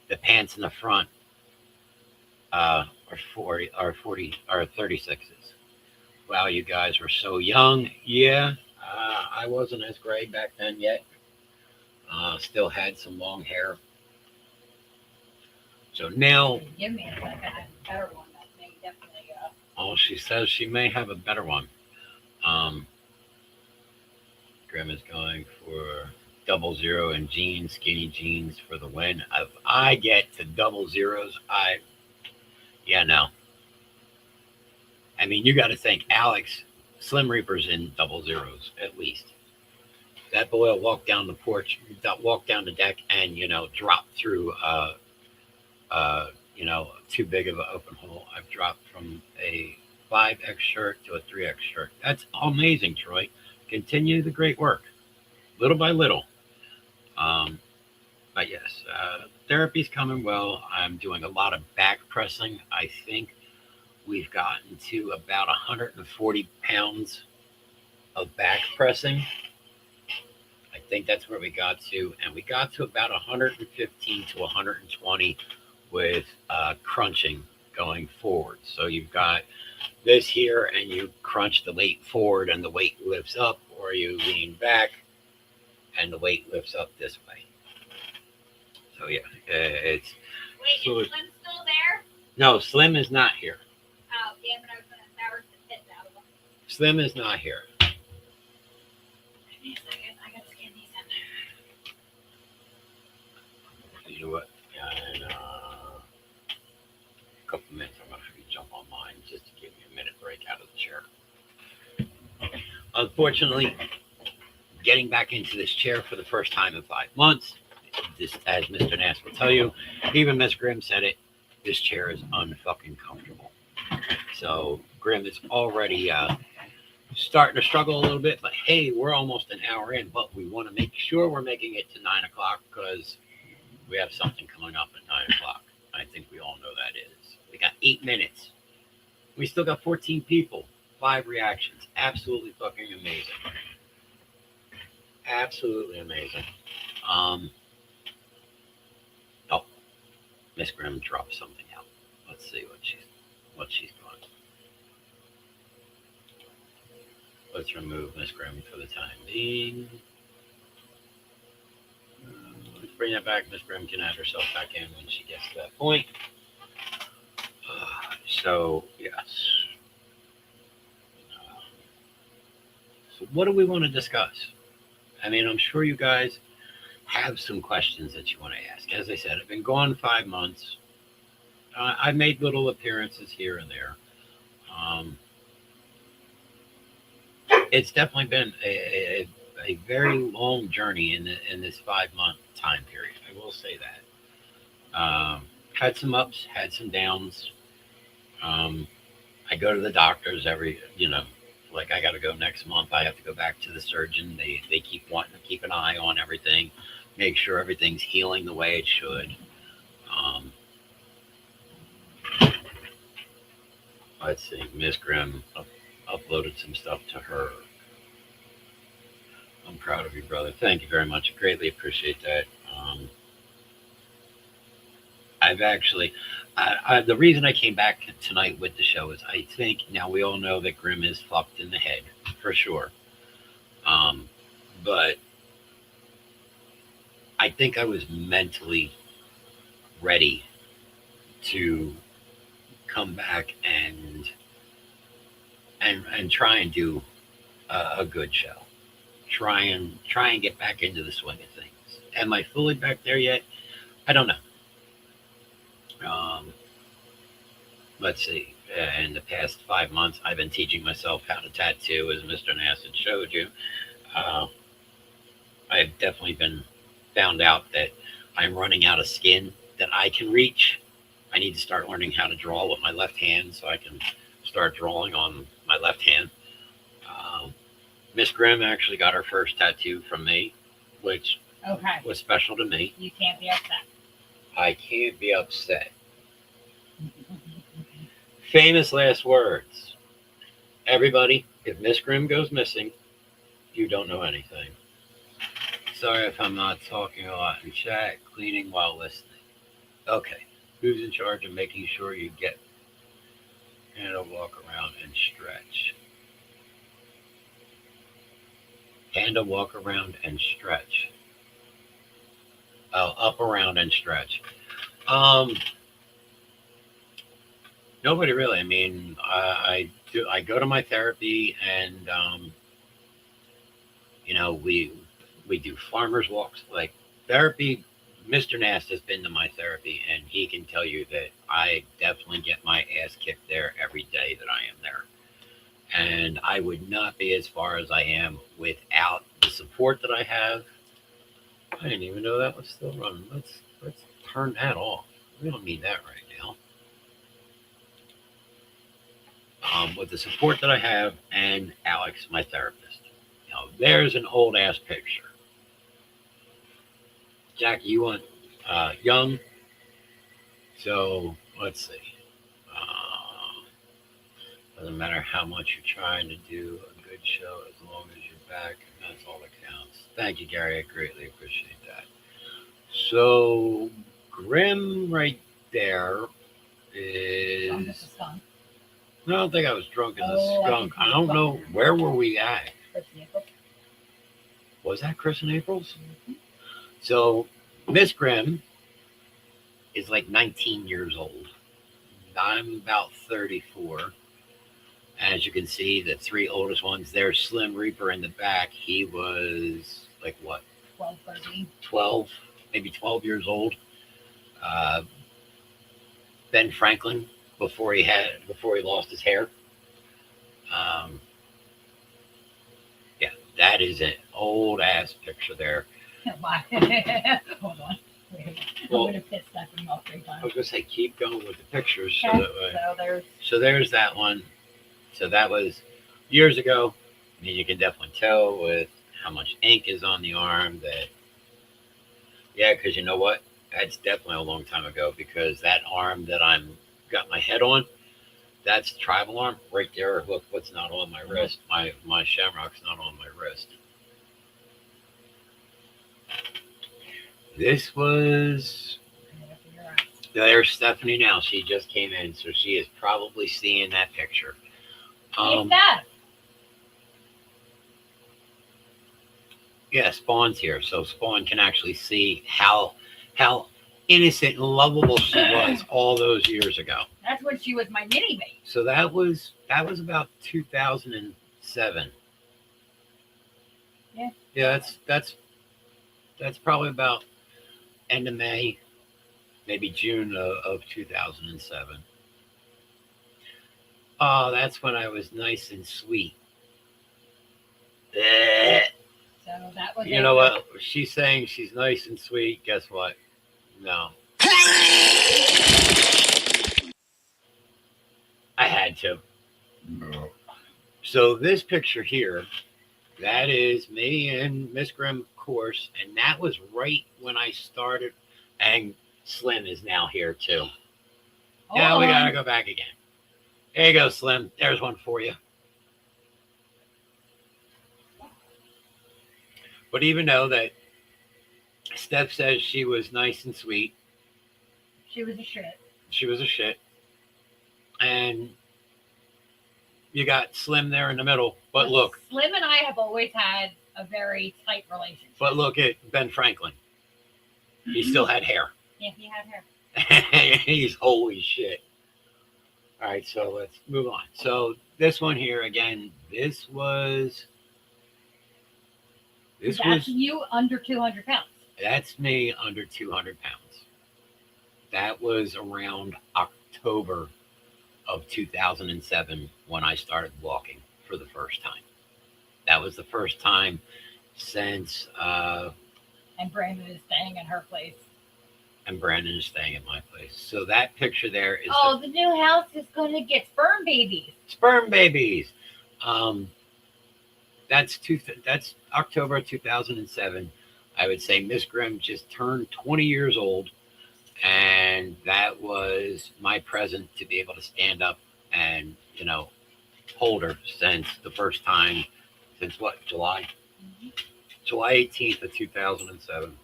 The pants in the front are 36s. Wow, you guys were so young. Yeah, I wasn't as gray back then yet. Still had some long hair. So now, Give me a second. A better one. That may definitely. oh, she says she may have a better one. Grim is going for 00 and jeans, skinny jeans for the win. If I get to 00s, no. I mean, you got to think Alex Slim Reaper's in 00s at least. That boy will walk down the porch, walk down the deck, and drop through. Too big of an open hole. I've dropped from a 5X shirt to a 3X shirt. That's amazing, Troy. Continue the great work, little by little. But yes, therapy's coming well. I'm doing a lot of back pressing. I think we've gotten to about 140 pounds of back pressing. I think that's where we got to. And we got to about 115 to 120 with crunching going forward. So you've got this here and you crunch the weight forward and the weight lifts up, or you lean back and the weight lifts up this way. So yeah, it's... Wait, so is Slim still there? No, Slim is not here. Oh, damn it. I was going to embarrass the piss out of him. Slim is not here. Give me a second. I got to scan these in. You know what? In a couple minutes, I'm going to have you jump on mine just to give me a minute break out of the chair. Unfortunately, getting back into this chair for the first time in 5 months, this, as Mr. Nass will tell you, even Miss Grimm said it, this chair is unfucking comfortable. So Grimm is already starting to struggle a little bit, but hey, we're almost an hour in, but we want to make sure we're making it to 9 o'clock because we have something coming up at 9 o'clock. I think we all know that is. We got 8 minutes. We still got 14 people, 5 reactions. Absolutely fucking amazing. Absolutely amazing. Miss Grimm dropped something out. Let's see what she's doing. let's remove Miss Grimm for the time being. Let's bring that back. Miss Grimm can add herself back in when she gets to that point. So, yes. So, what do we want to discuss? I mean, I'm sure you guys have some questions that you want to ask. As I said, I've been gone 5 months. I've made little appearances here and there. It's definitely been a very long journey in this 5 month time period. I will say that. Had some ups, had some downs. I go to the doctors like I got to go next month. I have to go back to the surgeon. They keep wanting to keep an eye on everything, make sure everything's healing the way it should. Let's see, Miss Grimm uploaded some stuff to her. I'm proud of you, brother. Thank you very much. I greatly appreciate that. I've actually, the reason I came back tonight with the show is I think now we all know that Grimm is fucked in the head for sure. But I think I was mentally ready to come back and try and do a good show. Try and get back into the swing of things. Am I fully back there yet? I don't know. Let's see. In the past 5 months, I've been teaching myself how to tattoo, as Mr. Nassid showed you. I've definitely been found out that I'm running out of skin that I can reach. I need to start learning how to draw with my left hand so I can start drawing on my left hand. Miss Grimm actually got her first tattoo from me, which was special to me. You can't be upset. I can't be upset. Famous last words. Everybody, if Miss Grimm goes missing, you don't know anything. Sorry if I'm not talking a lot in chat, cleaning while listening. Okay. Who's in charge of making sure you get and a walk around and stretch? And a walk around and stretch. Oh, up around and stretch. Nobody really. I mean, I go to my therapy, and we do farmers walks. Like therapy, Mr. Nast has been to my therapy, and he can tell you that I definitely get my ass kicked there every day that I am there. And I would not be as far as I am without the support that I have. I didn't even know that was still running. Let's turn that off. We don't need that right now. With the support that I have and Alex, my therapist. There's an old ass picture. Jackie, you want young? So let's see. Doesn't matter how much you're trying to do a good show as long as you're back, and that's all that counts. Thank you, Gary. I greatly appreciate that. So Grimm right there Drunk as a is. skunk. I don't think I was drunk as a Oh, I skunk. think you I don't were know drunk. where were we at. Chris Nichols. Was that Chris and April's? So Miss Grimm is like 19 years old. I'm about 34. As you can see, the three oldest ones, there's Slim Reaper in the back. He was like what? 12, 13. 12, maybe 12 years old. Ben Franklin before he lost his hair. Yeah, that is an old ass picture there. Why? Hold on. Wait, I'm Well, going to piss Stephanie off 3 I times. was gonna say keep going with the pictures. Okay, So, so there's so there's that one. So that was years ago. I mean, you can definitely tell with how much ink is on the arm that. Yeah, because you know what? That's definitely a long time ago. Because that arm that I'm got my head on, that's the tribal arm right there. Look, what's not on my wrist? My shamrock's not on my wrist. This was. There's Stephanie now. She just came in, so she is probably seeing that picture. Hey, Steph. Yeah, Spawn's here, so Spawn can actually see how innocent and lovable she was all those years ago. That's when she was my mini me. So that was about 2007. Yeah. Yeah, that's probably about end of May, maybe June of 2007. Oh, that's when I was nice and sweet. Eh. So that was. You know what? She's saying she's nice and sweet. Guess what? No. I had to. No. So this picture here, that is me and Miss Grimm, of course, and that was right when I started. And Slim is now here too. Now we gotta go back again. There you go, Slim. There's one for you. But even though that Steph says she was nice and sweet, She was a shit. she was a shit. And you got Slim there in the middle. But look, Slim and I have always had a very tight relationship. but look at Ben Franklin. He still had hair. Yeah, he had hair. He's holy shit. All right, so let's move on. So this one here again, this was That's you under 200 pounds. that's me under 200 pounds. That was around October of 2007 when I started walking for the first time. That was the first time since And Brandon is staying in her place. and Brandon is staying at my place. So that picture there is Oh, the new house is going to get sperm babies. the sperm babies. That's October 2007. I would say Miss Grimm just turned 20 years old, and that was my present to be able to stand up and hold her since the first time since what, July 18th of 2007.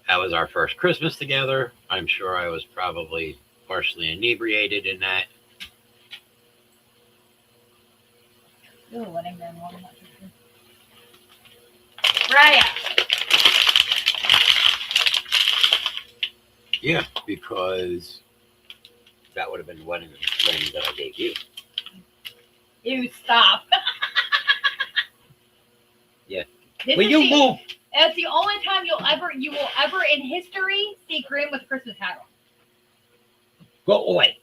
That was our first Christmas together. I'm sure I was probably partially inebriated in that. Ooh, wedding ring one. Raya. Yeah, because that would have been the wedding ring that I gave you. You stop. Yeah. This Will is you the- move? That's the only time you will ever in history see Grimm with a Christmas hat on. Go away.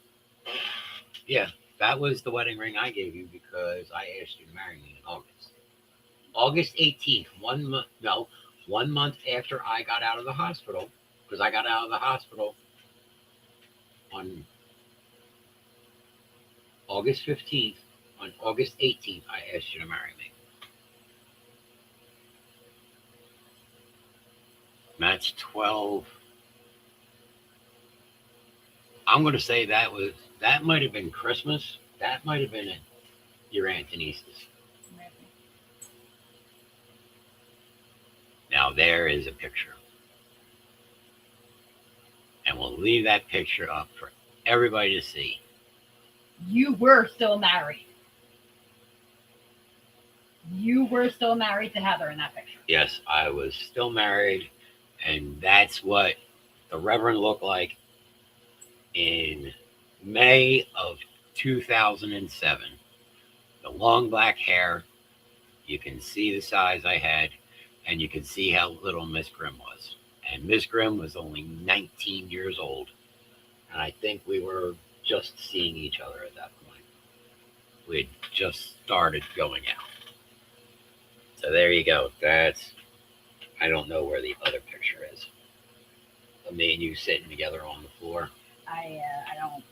Yeah, that was the wedding ring I gave you because I asked you to marry me in August. August 18th, 1 month after I got out of the hospital, because I got out of the hospital on August 15th. On August 18th, I asked you to marry me. That's 12. I'm going to say that might have been Christmas. That might have been your Aunt Denise's. Now there is a picture. And we'll leave that picture up for everybody to see. You were still married. You were still married to Heather in that picture. Yes, I was still married, and that's what the Reverend looked like in May of 2007. The long black hair, you can see the size I had, and you can see how little Miss Grimm was. And Miss Grimm was only 19 years old, and I think we were just seeing each other at that point. We had just started going out. So there you go. I don't know where the other picture is. Of me and you sitting together on the floor. I don't.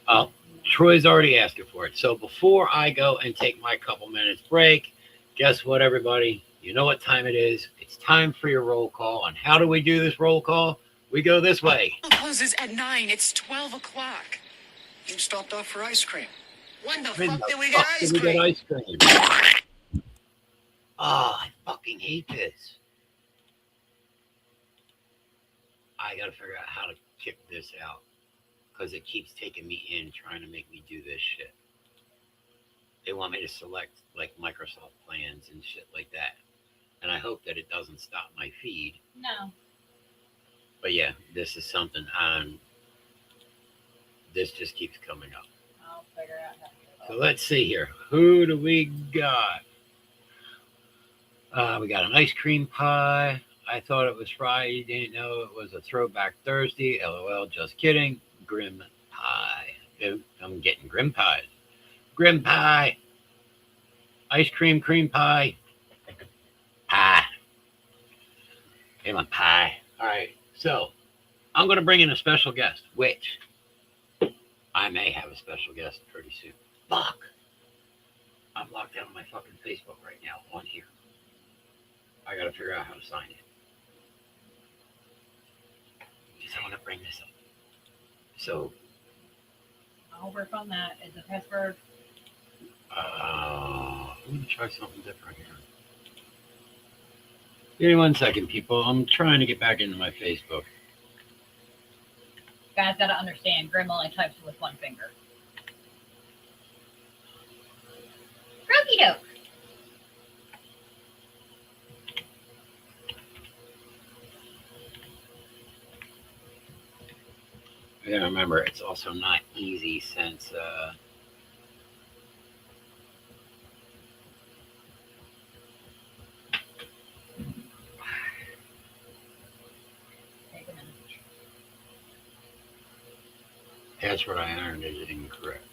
Oh, Troy's already asking for it. So before I go and take my couple minutes break, guess what, everybody? You know what time it is. It's time for your roll call. And how do we do this roll call? We go this way. Closes at 9. It's 12 o'clock. You stopped off for ice cream. When the When fuck the did we get fuck ice did we cream? get ice cream? Oh, I fucking hate this. I gotta figure out how to kick this out because it keeps taking me in trying to make me do this shit. They want me to select like Microsoft plans and shit like that. And I hope that it doesn't stop my feed. No. But yeah, this is something this just keeps coming up. I'll figure out how to So do it. let's see here. Who do we got? We got an ice cream pie. I thought it was Friday. Didn't know it was a throwback Thursday. LOL. Just kidding. Grim pie. I'm getting grim pies. Grim pie. Ice cream pie. Pie. Hey, my pie. All right. So I'm going to bring in a special guest, which I may have a special guest pretty soon. Fuck. I'm locked out on my fucking Facebook right now on here. I got to figure out how to sign it. Because I want to bring this up. So, I'll work on that. Is the password? I'm going to try something different here. Give me 1 second, people. I'm trying to get back into my Facebook. Guys gotta understand, Grim only types with one finger. Rookie doke. Yeah, remember, it's also not easy since Take a minute. password I entered is incorrect.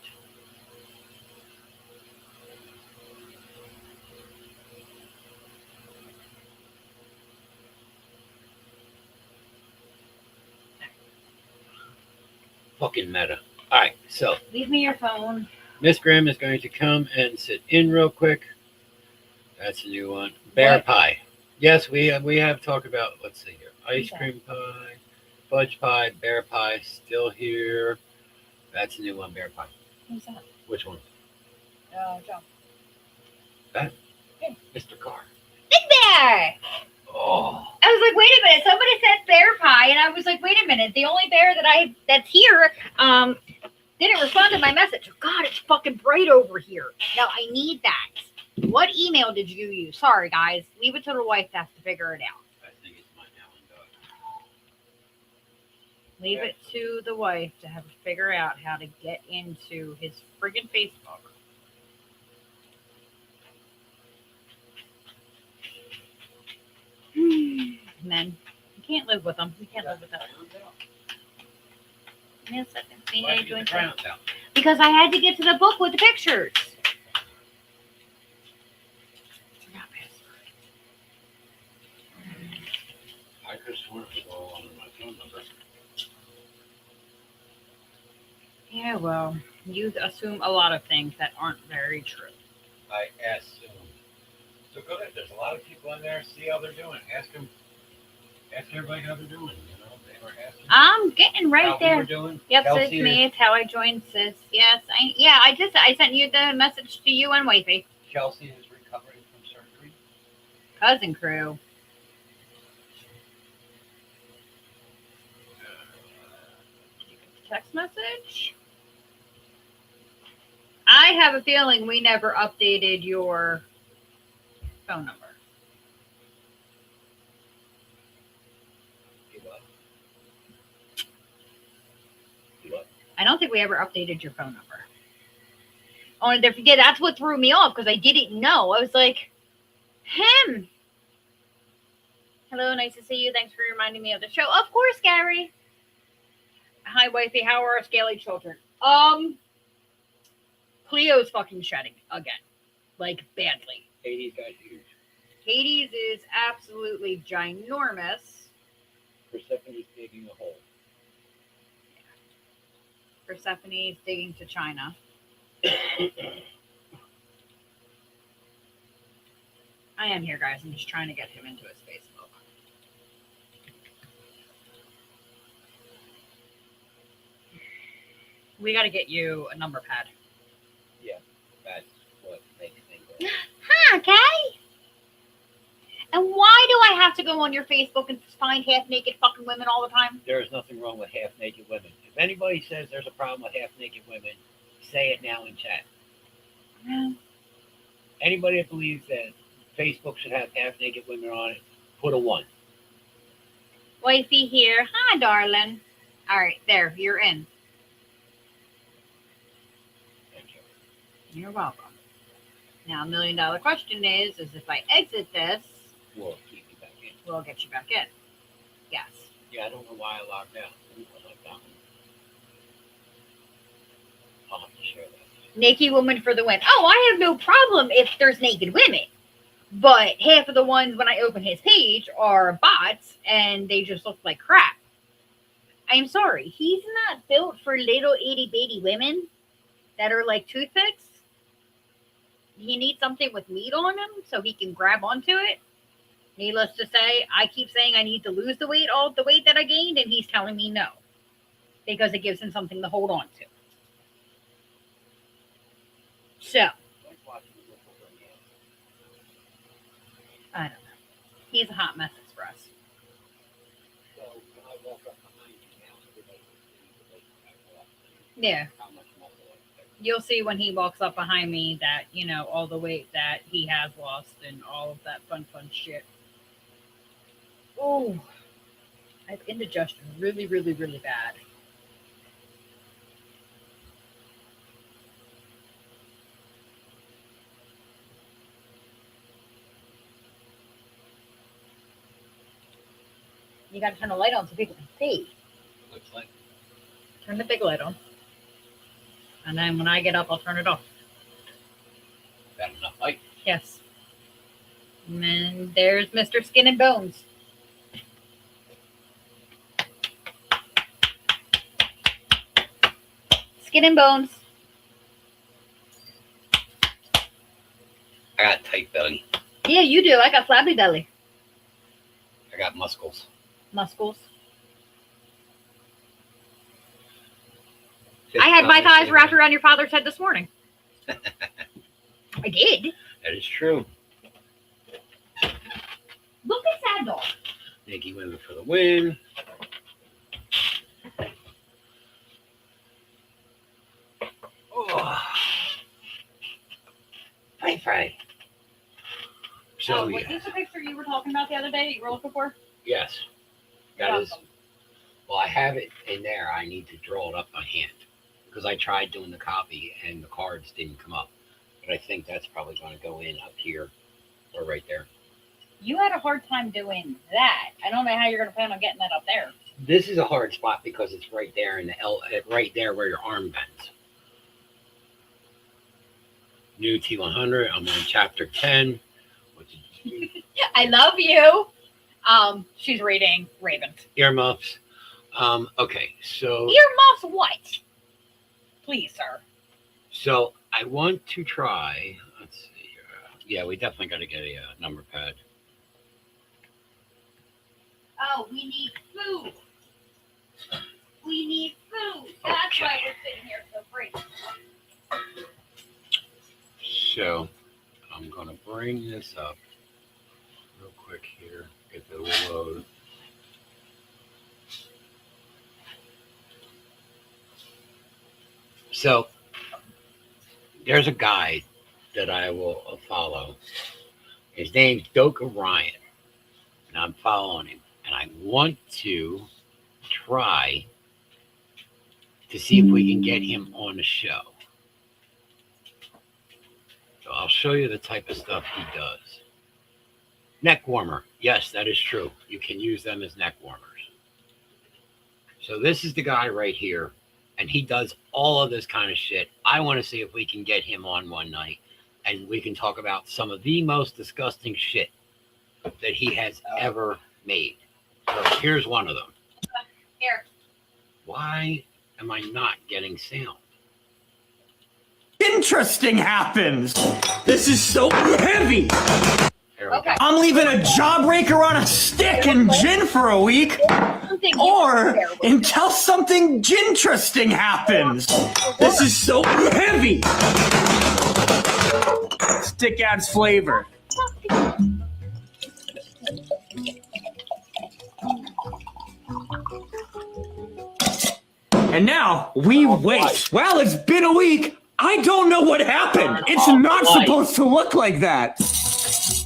Fucking meta. All right, so Leave me your phone. Miss Graham is going to come and sit in real quick. That's a new one. Bear What? pie. Yes, we have talked about. Let's see here. Ice Okay. cream pie, fudge pie, bear pie. Still here. That's a new one. Bear pie. Who's that? Which one? Joe. Mr. Carr. Big Bear! Oh, I was like, wait a minute. Somebody said bear pie, and I was like, wait a minute. The only bear that's here didn't respond to my message. God, it's fucking bright over here. Now I need that. What email did you use? Sorry, guys. Leave it to the wife that has to figure it out. I think it's my Allen dog. Leave it to the wife to have to figure out how to get into his friggin' Facebook. Men, you can't live with them. You can't live with them. Give me a second. See, Why I did you joined get the crowns out? because I had to get to the book with the pictures. I could have sworn it was all on my phone number. Yeah, well, you assume a lot of things that aren't very true. I assume. So go ahead. There's a lot of people in there. See how they're doing. Ask them. Ask everybody how they're doing. You know, they were asking. I'm getting right how there. we're doing. Yep, Kelsey sis, me. It's how I joined sis. Yes, I sent you the message to you and wifey. Chelsea is recovering from surgery. Cousin crew. Text message. I have a feeling we never updated your phone number. You what? You what? I don't think we ever updated your phone number. Oh, and if you did, that's what threw me off because I didn't know. I was like, him. Hello, nice to see you. Thanks for reminding me of the show. Of course, Gary. Hi, wifey. How are our scaly children? Cleo's fucking shedding again, like badly. Katie's got huge. Katie's is absolutely ginormous. Persephone's digging a hole. Persephone's digging to China. I am here, guys. I'm just trying to get him into his Facebook. We got to get you a number pad. That's what makes me go. Huh, okay. And why do I have to go on your Facebook and find half-naked fucking women all the time? There is nothing wrong with half-naked women. If anybody says there's a problem with half-naked women, say it now in chat. Anybody that believes that Facebook should have half naked women on it, put a 1. Wifey here. Hi, darling. All right, there. You're in. Thank you. You're welcome. Now, $1 million question is if I exit this, We'll keep you back in. we'll get you back in. Yes. Yeah, I don't know why I logged out. I like that one. I'll have to share that. Naked woman for the win. Oh, I have no problem if there's naked women. But half of the ones when I open his page are bots and they just look like crap. I'm sorry. He's not built for little itty bitty women that are like toothpicks. He needs something with meat on him so he can grab onto it. Needless to say, I keep saying I need to lose all the weight that I gained, and he's telling me no. Because it gives him something to hold on to. So, I don't know. He's a hot mess for us. Yeah. You'll see when he walks up behind me that, all the weight that he has lost and all of that fun shit. Oh, I have indigestion really, really, really bad. You got to turn the light on so people can see. Looks like. Turn the big light on. And then when I get up, I'll turn it off. Got enough light. Yes. And then there's Mr. Skin and Bones. Skin and Bones. I got tight belly. Yeah, you do. I got flabby belly. I got muscles. Muscles. I had my thighs wrapped around your father's head this morning. I did. That is true. Look at that dog. Naked women for the win. Oh. Fry. So, was this the picture you were talking about the other day that you were looking for? yes. You're That is. welcome. Well, I have it in there. I need to draw it up by hand because I tried doing the copy and the cards didn't come up. But I think that's probably going to go in up here or right there. You had a hard time doing that. I don't know how you're going to plan on getting that up there. This is a hard spot because it's right there in the right there where your arm bends. New T100. I'm on chapter 10. Which is I love you. She's reading Ravens. earmuffs. Okay, so Earmuffs what? Please, sir. so I want to try. Let's see here. Yeah, we definitely got to get a number pad. Oh, we need food. We need food. That's why we're sitting here so free. So I'm going to bring this up real quick here. Get the load. So there's a guy that I will follow. His name's Doka Ryan. And I'm following him. And I want to try to see if we can get him on the show. So I'll show you the type of stuff he does. Neck warmer. Yes, that is true. You can use them as neck warmers. So this is the guy right here. And he does all of this kind of shit. I want to see if we can get him on one night. And we can talk about some of the most disgusting shit that he has ever made. So here's one of them. Here. Why am I not getting sound? Interesting happens. This is so heavy. There we Okay. go. I'm leaving a jawbreaker on a stick and gin for a week, Something you or share with until something ginteresting happens. This is so heavy. Stick adds flavor. And now we wait. Well, it's been a week. I don't know what happened. It's off not the light. supposed to look like that.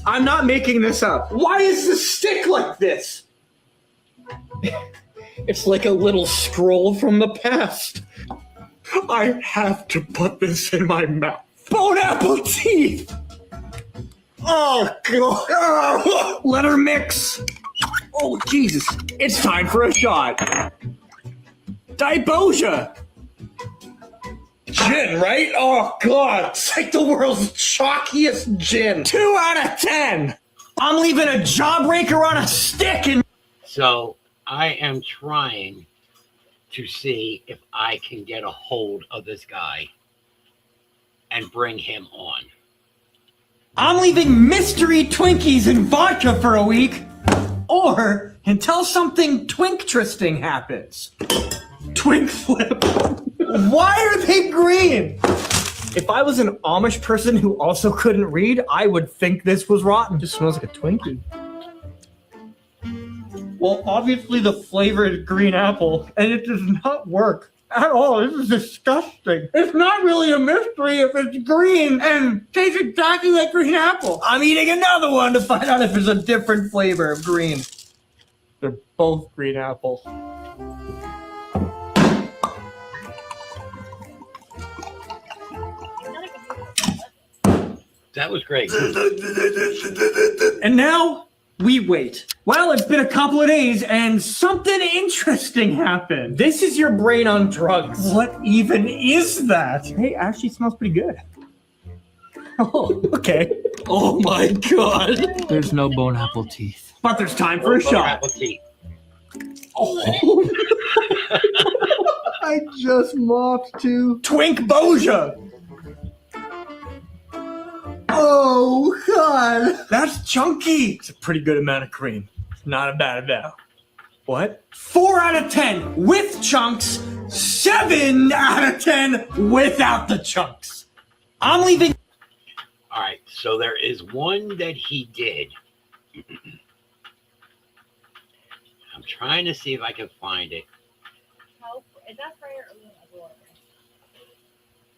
I'm not making this up. Why is the stick like this? It's like a little scroll from the past. I have to put this in my mouth. Bone apple teeth! Oh, God. Oh, let her mix. Oh, Jesus. It's time for a shot. Diboja. Gin, right? Oh, God. It's like the world's chalkiest gin. 2 out of 10. I'm leaving a jawbreaker on a stick and... So I am trying to see if I can get a hold of this guy and bring him on. I'm leaving mystery Twinkies and vodka for a week. Or until something twink-tristing happens. Twink flip. Why are they green? If I was an Amish person who also couldn't read, I would think this was rotten. It just smells like a Twinkie. Well, obviously the flavor is green apple, and it does not work at all. This is disgusting. It's not really a mystery if it's green and tastes exactly like green apple. I'm eating another one to find out if there's a different flavor of green. They're both green apples. That was great. And now we wait. Well, it's been a couple of days and something interesting happened. This is your brain on drugs. What even is that? Hey, actually smells pretty good. Oh, okay. Oh my God. There's no bone apple teeth. But there's time for a shot. Apple tea. Oh. I just mopped too. Twink Boja. Oh, God. That's chunky. It's a pretty good amount of cream. Not a bad amount. What? 4 out of 10 with chunks. 7 out of 10 without the chunks. I'm leaving. All right, so there is one that he did. I'm trying to see if I can find it. Help. Is that prayer or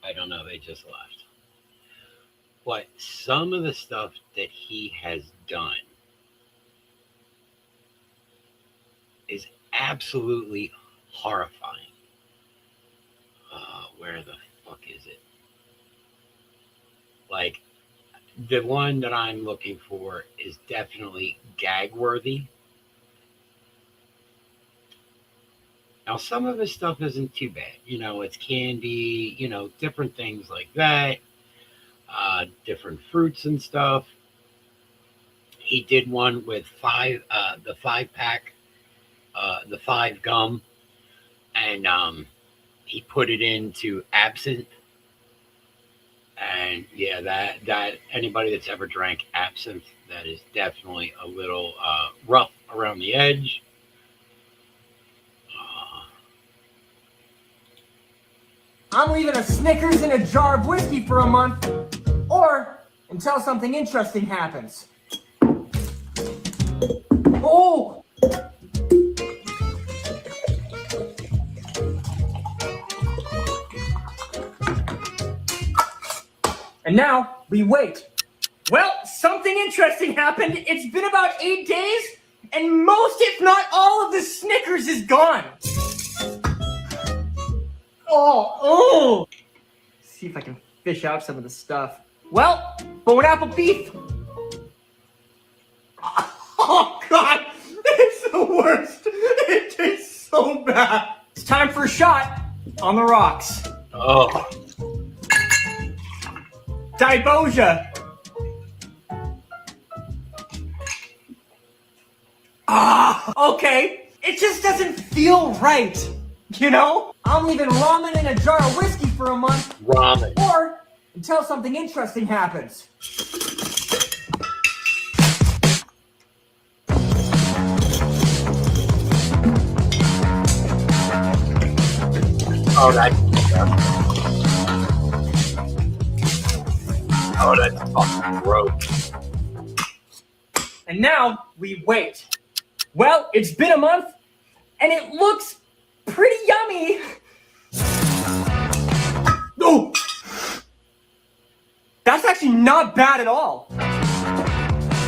I don't know. They just left. But some of the stuff that he has done is absolutely horrifying. Where the fuck is it? Like, the one that I'm looking for is definitely gag worthy. Now, some of his stuff isn't too bad. You know, it's candy, you know, different things like that. Different fruits and stuff. He did one with the 5-pack, the 5 gum, and he put it into absinthe. And yeah, that anybody that's ever drank absinthe, that is definitely a little rough around the edge. I'm leaving a Snickers and a jar of whiskey for a month, or until something interesting happens. Oh! And now we wait. Well, something interesting happened. It's been about 8 days, and most, if not all, of the Snickers is gone. Oh! See if I can fish out some of the stuff. Well, bone apple beef. Oh, God! It's the worst! It tastes so bad! It's time for a shot on the rocks. Oh, Diboja. Okay. It just doesn't feel right. You know? I'm leaving ramen and a jar of whiskey for a month. ramen. Or until something interesting happens. That's fucking gross. And now we wait. Well, it's been a month, and it looks pretty yummy. Oh! not bad at all.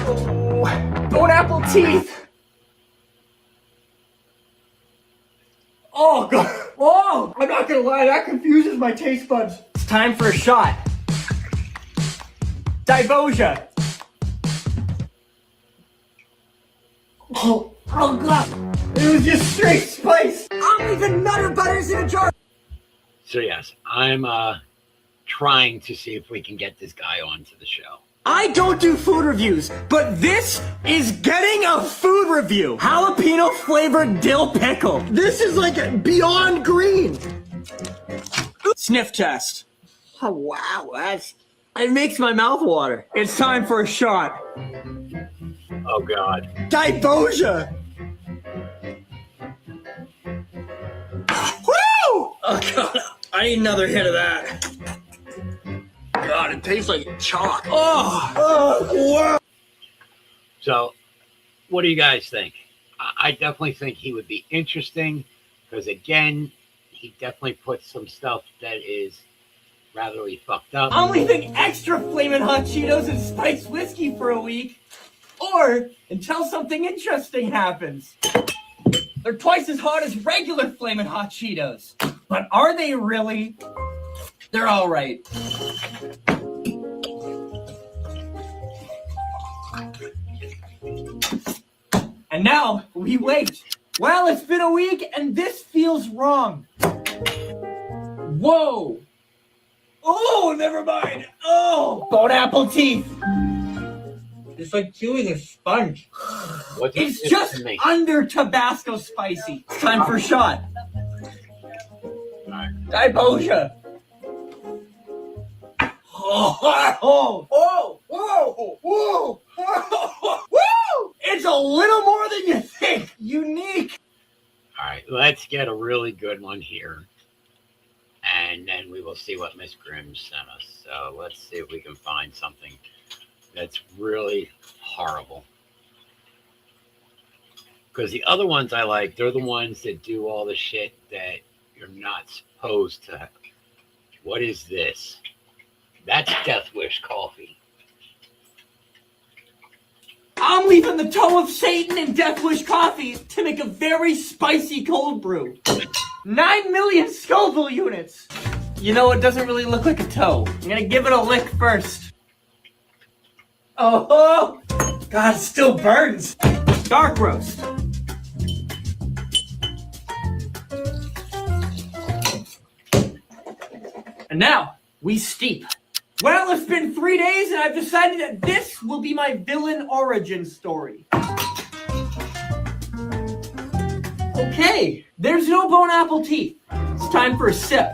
Oh, bone apple teeth. Oh, God. Oh, I'm not gonna lie, that confuses my taste buds. It's time for a shot. Dibosia. Oh, God. It was just straight spice. I'm leaving Nutter Butters in a jar. So yes, I'm trying to see if we can get this guy onto the show. I don't do food reviews, but this is getting a food review. Jalapeno flavored dill pickle. This is like beyond green. Sniff test. Oh, wow, it makes my mouth water. It's time for a shot. Oh God. Dibosia. Woo! Oh, God, I need another hit of that. God, it tastes like chalk. Oh, wow. So, what do you guys think? I definitely think he would be interesting because, again, he definitely puts some stuff that is ratherly fucked up. I'm leaving extra Flamin' Hot Cheetos and spiced whiskey for a week, or until something interesting happens. They're twice as hot as regular Flamin' Hot Cheetos, but are they really? They're all right. And now we wait. Well, it's been a week and this feels wrong. Whoa. Oh, never mind. Oh, bone apple teeth. It's like chewing a sponge. What's It's this just to me? under Tabasco spicy. It's time for a shot. Alright. Dibosia. Whoa. Woo! It's a little more than you think. Unique. All right, let's get a really good one here. And then we will see what Miss Grimm sent us. So let's see if we can find something that's really horrible. Because the other ones I like, they're the ones that do all the shit that you're not supposed to. What is this? That's Death Wish coffee. I'm leaving the toe of Satan and Death Wish coffee to make a very spicy cold brew. 9 million Scoville units. You know, it doesn't really look like a toe. I'm gonna give it a lick first. Oh, God, it still burns. Dark roast. And now, we steep. Well, it's been 3 days and I've decided that this will be my villain origin story. Okay, there's no bone apple teeth. It's time for a sip.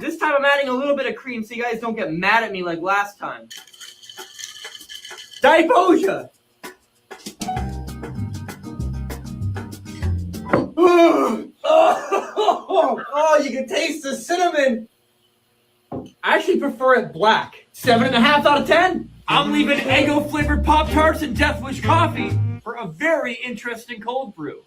This time I'm adding a little bit of cream so you guys don't get mad at me like last time. Dibosia! Oh, you can taste the cinnamon! I actually prefer it black. 7.5 out of 10. I'm leaving Eggo flavored Pop-Tarts and Death Wish coffee for a very interesting cold brew.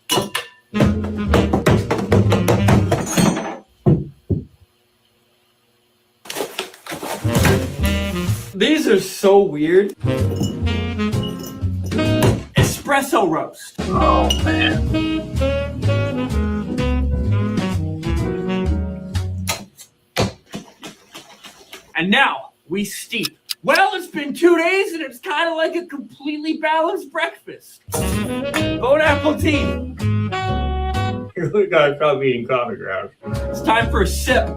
These are so weird. Espresso roast. Oh, man. And now we steep. Well, it's been 2 days and it's kind of like a completely balanced breakfast. Bone apple teeth. You look like I'm probably eating coffee grounds. It's time for a sip.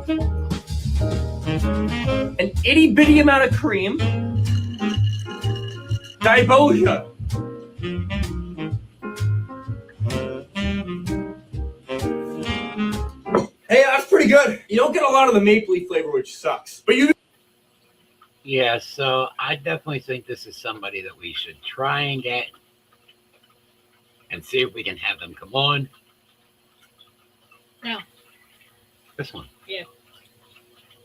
An itty bitty amount of cream. Dibosia. Hey, that's pretty good. You don't get a lot of the maple leaf flavor, which sucks. But you. Yeah, so I definitely think this is somebody that we should try and get and see if we can have them come on. No. This one. Yeah.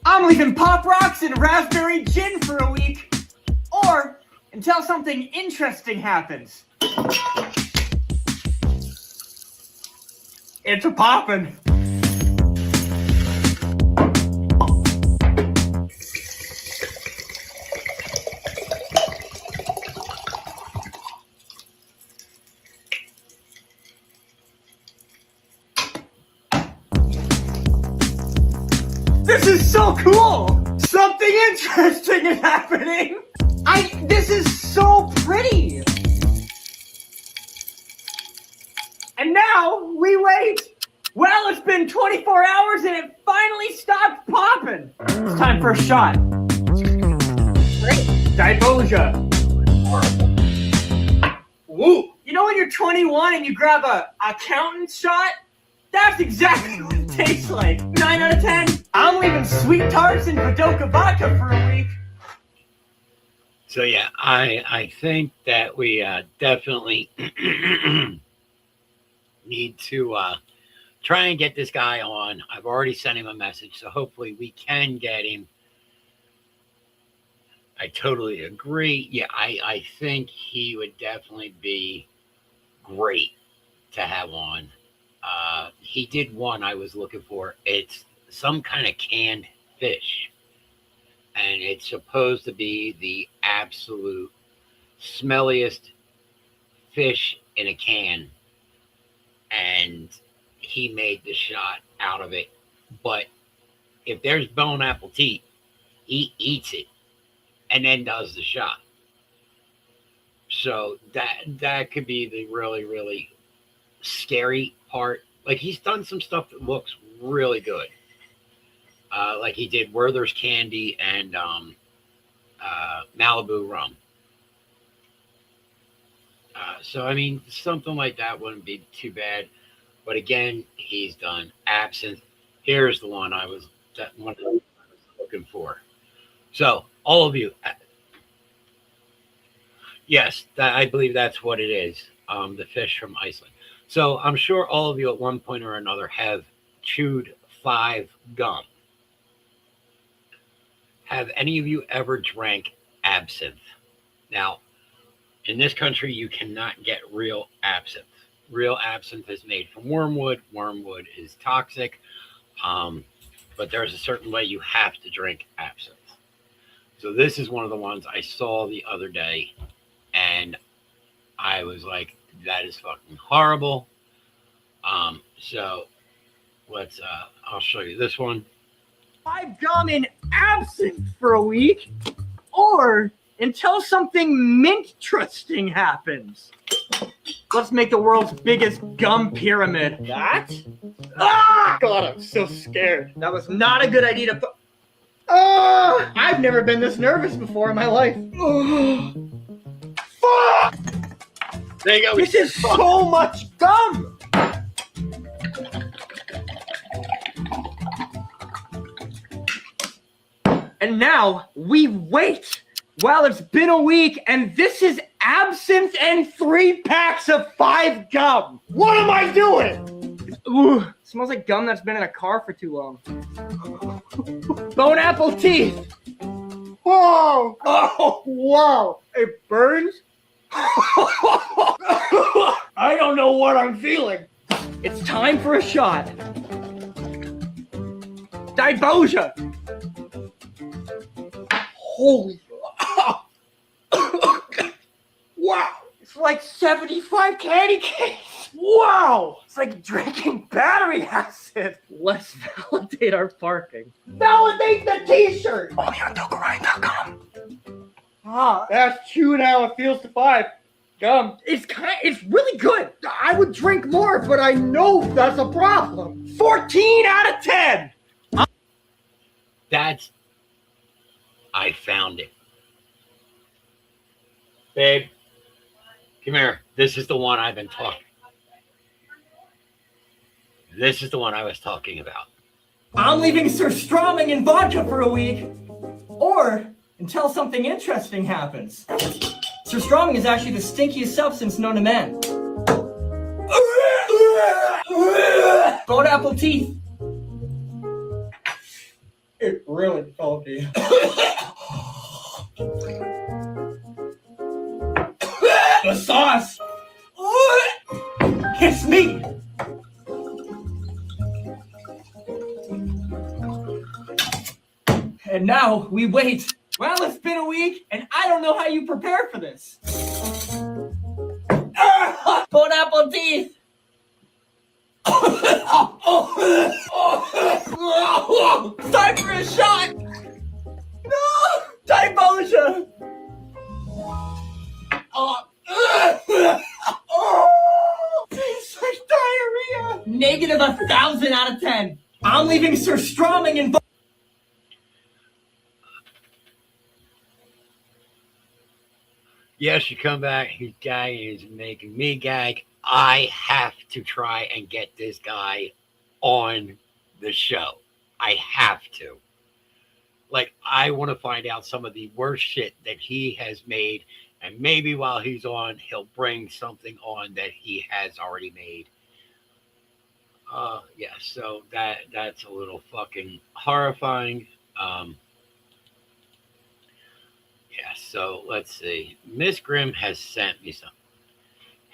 I'm leaving Pop Rocks and raspberry gin for a week. Or until something interesting happens. It's a poppin'. This is so cool! Something interesting is happening! This is so pretty! And now we wait! Well, it's been 24 hours and it finally stopped popping! It's time for a shot. Great. Diboja. Woo! You know when you're 21 and you grab a accountant shot? That's exactly what it tastes like. 9 out of 10. I'm leaving sweet tarts and Badoka vodka for a week. So yeah, I think that we definitely need to try and get this guy on. I've already sent him a message, so hopefully we can get him. I totally agree. Yeah, I think he would definitely be great to have on. He did one I was looking for. It's some kind of canned fish. And it's supposed to be the absolute smelliest fish in a can. And he made the shot out of it. But if there's bone apple teeth, he eats it and then does the shot. So that could be the really, really scary part. Like, he's done some stuff that looks really good. Like he did Werther's Candy and Malibu Rum. So, I mean, something like that wouldn't be too bad. But again, he's done absinthe. Here's the one I was looking for. So, all of you, yes, I believe that's what it is. The fish from Iceland. So, I'm sure all of you at one point or another have chewed 5 gum. Have any of you ever drank absinthe? Now, in this country, you cannot get real absinthe. Real absinthe is made from wormwood. Wormwood is toxic. But there's a certain way you have to drink absinthe. So this is one of the ones I saw the other day. And I was like, that is fucking horrible. So let's, I'll show you this one. 5 gum in absinthe for a week, or until something mint-trusting happens. Let's make the world's biggest gum pyramid. That? Ah! God, I'm so scared. That was not a good idea to put... Oh! I've never been this nervous before in my life. Fuck! There you go. This is so much gum! And now we wait. Well, it's been a week, and this is absinthe and 3 packs of 5 gum. What am I doing? Ooh, it smells like gum that's been in a car for too long. Bone apple teeth. Whoa! Oh, wow! It burns. I don't know what I'm feeling. It's time for a shot. Diboja. Holy. Wow. It's like 75 candy canes. Wow. It's like drinking battery acid. Let's validate our parking. Validate the t-shirt. Only on DokaRyan.com. Ah, that's 2 now. It feels to 5. Gum. It's really good. I would drink more, but I know that's a problem. 14 out of 10. I found it. Babe, come here. This is the one I've been talking. This is the one I was talking about. I'm leaving surströmming and vodka for a week. Or until something interesting happens. Surströmming is actually the stinkiest substance known to man. Bone apple teeth. It really salty. The sauce. It's me. And now we wait. Well, it's been a week, and I don't know how you prepare for this. Bone apple teeth. No! Time for a shot! No! Typhosha! Oh! It's like diarrhea! Negative 1,000 out of 10. I'm leaving surströmming in. Yes, you come back. His guy is making me gag. I have to try and get this guy on the show. I have to. Like, I want to find out some of the worst shit that he has made. And maybe while he's on, he'll bring something on that he has already made. Yeah, so that's a little fucking horrifying. Yeah, so let's see. Miss Grimm has sent me something.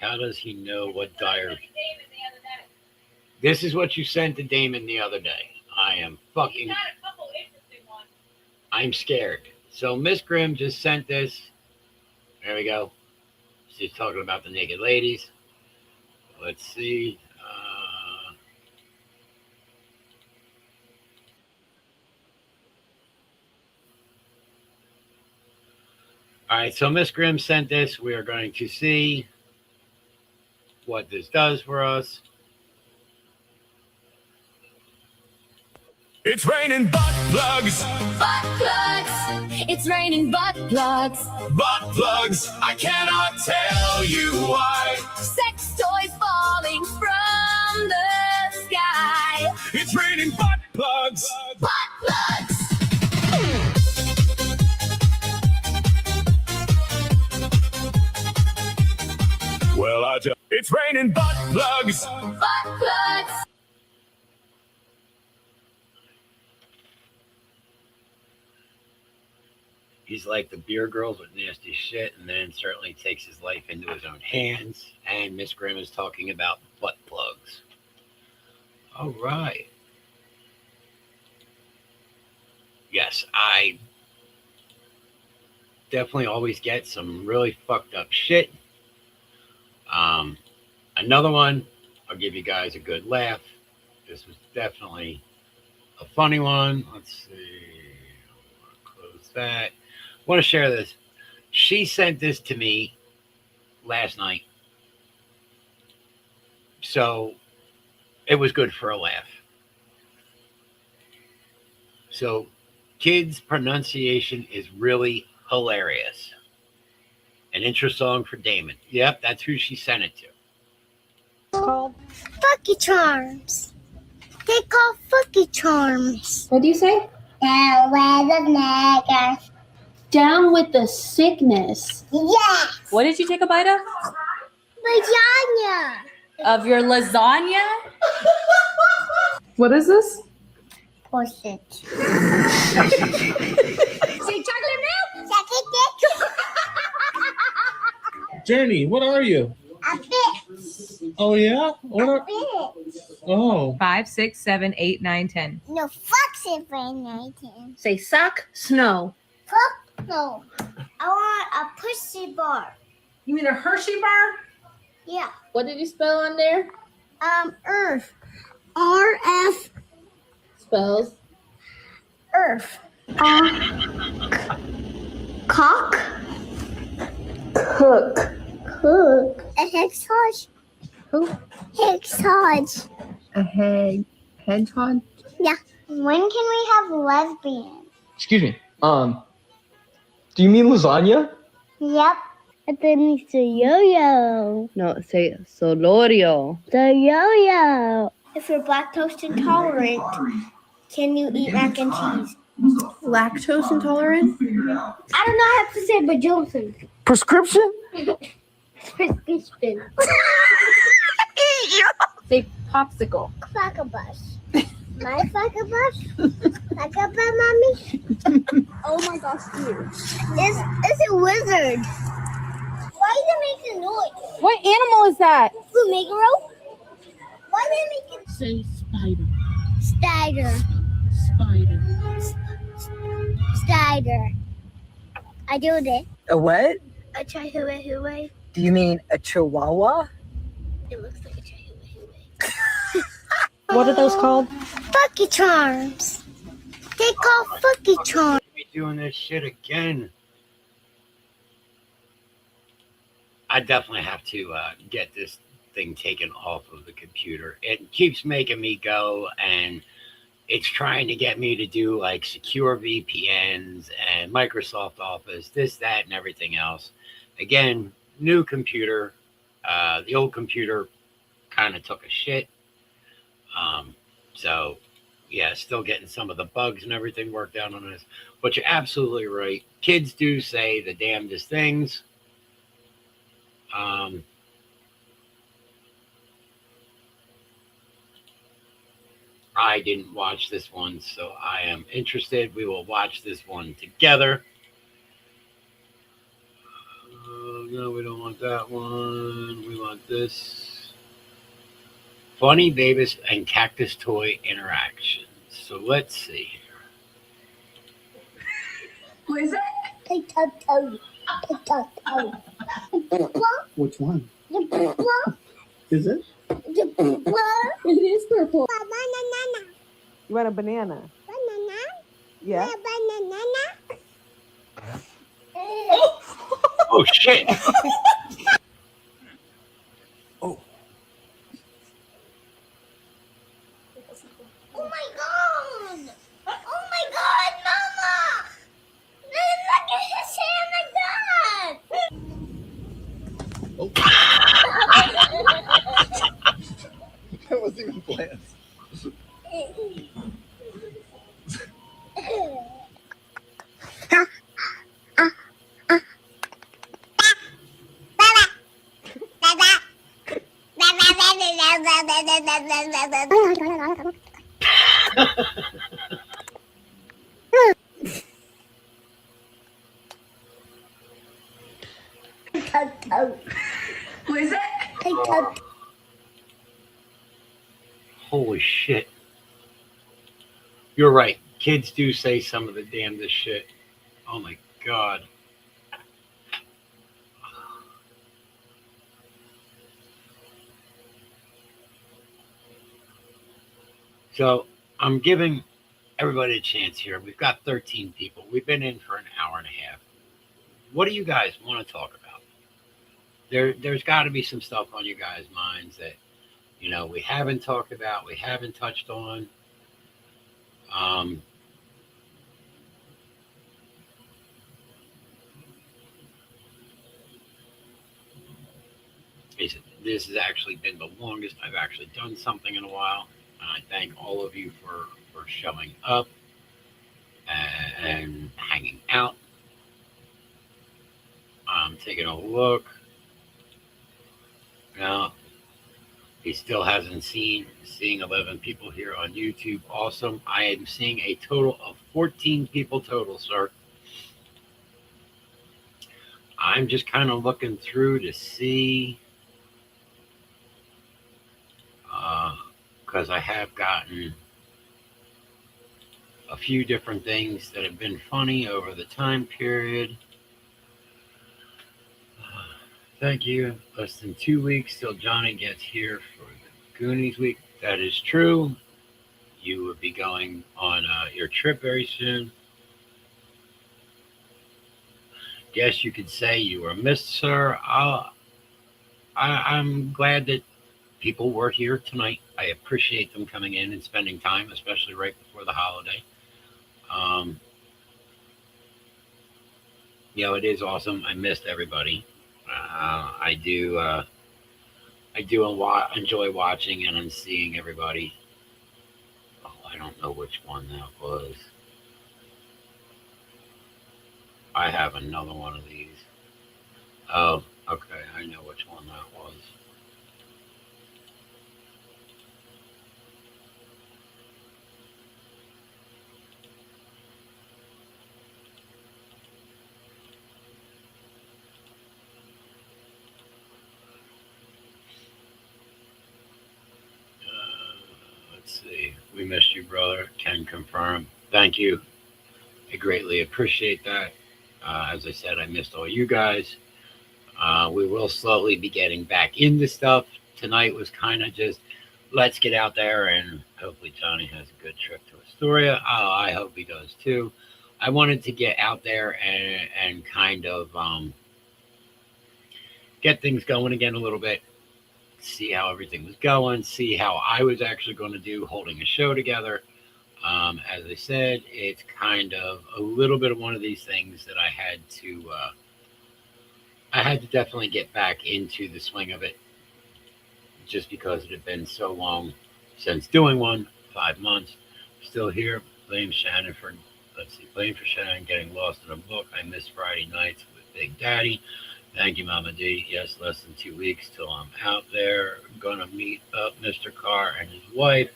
How does he know what dire? This is what you sent to Damon the other day. I am fucking. I'm scared. So Miss Grimm just sent this. There we go. She's talking about the naked ladies. Let's see. All right, so Miss Grimm sent this. We are going to see what this does for us. It's raining butt plugs. Butt plugs. It's raining butt plugs. Butt plugs. I cannot tell you why. Sex toys falling from the sky. It's raining butt plugs. Butt plugs. Well, it's raining butt plugs. Butt plugs. He's like the beer girls with nasty shit, and then certainly takes his life into his own hands. And Miss Grimm is talking about butt plugs. All right. Yes, I definitely always get some really fucked up shit. Another one, I'll give you guys a good laugh. This was definitely a funny one. Let's see. Close that. I want to share this. She sent this to me last night. So it was good for a laugh. So kids' pronunciation is really hilarious. An intro song for Damon. Yep, that's who she sent it to. Called Fucky Charms. They call Fucky Charms. What do you say? Down with the niggers. Down with the sickness. Yes. What did you take a bite of? Lasagna. Of your lasagna? What is this? Sausage. Say chocolate milk. Chocolate dick. Jenny, what are you? A bit. Oh yeah? What A are? bit. Oh. 5, 6, 7, 8, 9, 10. No, fuck's it for 19. Say sock, snow. Fuck no. I want a pussy bar. You mean a Hershey bar? Yeah. What did you spell on there? Earth. RF. Spells. Earth. Cock. Cook. Cook. A hedgehog. Who? Hedgehog. A hedgehog? Yeah. When can we have lesbians? Excuse me. Do you mean lasagna? Yep. And then it's a yo-yo. No, say Solorio. The yo-yo. If you're lactose intolerant, can you eat mac and cheese? Lactose intolerant? I don't know how to say it, but Johnson. Prescription? Prescription. Say popsicle. Fuckabus. My fuckabus? Fuckabus, mommy? Oh my gosh, dude. It's a wizard. Why is it making noise? What animal is that? Fumigaro? Why are they making... Say spider. Spider. Spider. I do it. A what? A chihuahua. Do you mean a chihuahua? It looks like a chihuahua. What are those called? Bucky Charms. Take off Fucky Charm. Be doing this shit again. I definitely have to get this thing taken off of the computer. It keeps making me go, and it's trying to get me to do like secure VPNs and Microsoft Office, this, that, and everything else. Again, new computer. The old computer kind of took a shit. So, yeah, still getting some of the bugs and everything worked out on this. But you're absolutely right. Kids do say the damnedest things. I didn't watch this one, so I am interested. We will watch this one together. No, we don't want that one. We want this. Funny Davis and Cactus Toy interactions. So let's see here. Who is it? Potato. Potato. Which one? The purple. Is it? The purple. It is purple. Banana. You want a banana? Banana. Yeah. Banana. Oh, shit. Oh my god! Oh my god, Mama! Look at his hand like that! That wasn't even planned. Who is it? Holy shit. You're right. Kids do say some of the damnedest shit. Oh my God. So I'm giving everybody a chance here. We've got 13 people. We've been in for an hour and a half. What do you guys want to talk about? There's got to be some stuff on you guys' minds that, you know, we haven't talked about, we haven't touched on. This has actually been the longest I've actually done something in a while. And I thank all of you for showing up and hanging out. I'm taking a look. Now, he still hasn't seeing 11 people here on YouTube. Awesome. I am seeing a total of 14 people total, sir. I'm just kind of looking through to see, because I have gotten a few different things that have been funny over the time period. Thank you. Less than 2 weeks till Johnny gets here for the Goonies week. That is true. You will be going on your trip very soon. Guess you could say you were missed, sir. I'm glad that people were here tonight. I appreciate them coming in and spending time, especially right before the holiday. You know, it is awesome. I missed everybody. I do enjoy watching and I'm seeing everybody. Oh, I don't know which one that was. I have another one of these. Oh, okay. I know which one that was. Let's see. We missed you, brother. Can confirm. Thank you. I greatly appreciate that. As I said, I missed all you guys. We will slowly be getting back into stuff. Tonight was kind of just let's get out there and hopefully Johnny has a good trip to Astoria. Oh, I hope he does too. I wanted to get out there and kind of get things going again a little bit, see how everything was going, see how I was actually going to do holding a show together. As I said, it's kind of a little bit of one of these things that I had to definitely get back into the swing of it, just because it had been so long since doing one, 5 months. Still here, blame Shannon for Shannon getting lost in a book. I miss Friday nights with Big Daddy. Thank you, Mama D. Yes, less than 2 weeks till I'm out there. Gonna meet up Mr. Carr and his wife.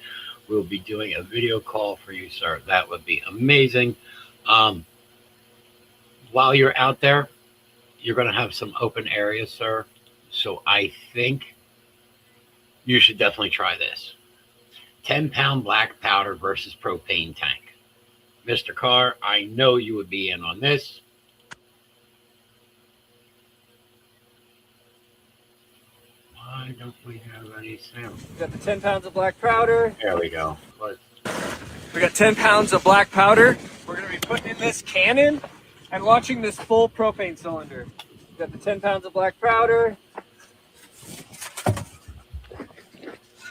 We'll be doing a video call for you, sir. That would be amazing. While you're out there, you're gonna have some open areas, sir. So I think you should definitely try this. 10-pound black powder versus propane tank. Mr. Carr, I know you would be in on this. Why don't we have any sound? We got the 10 pounds of black powder. There we go. We got 10 pounds of black powder. We're going to be putting in this cannon and launching this full propane cylinder. We got the 10 pounds of black powder.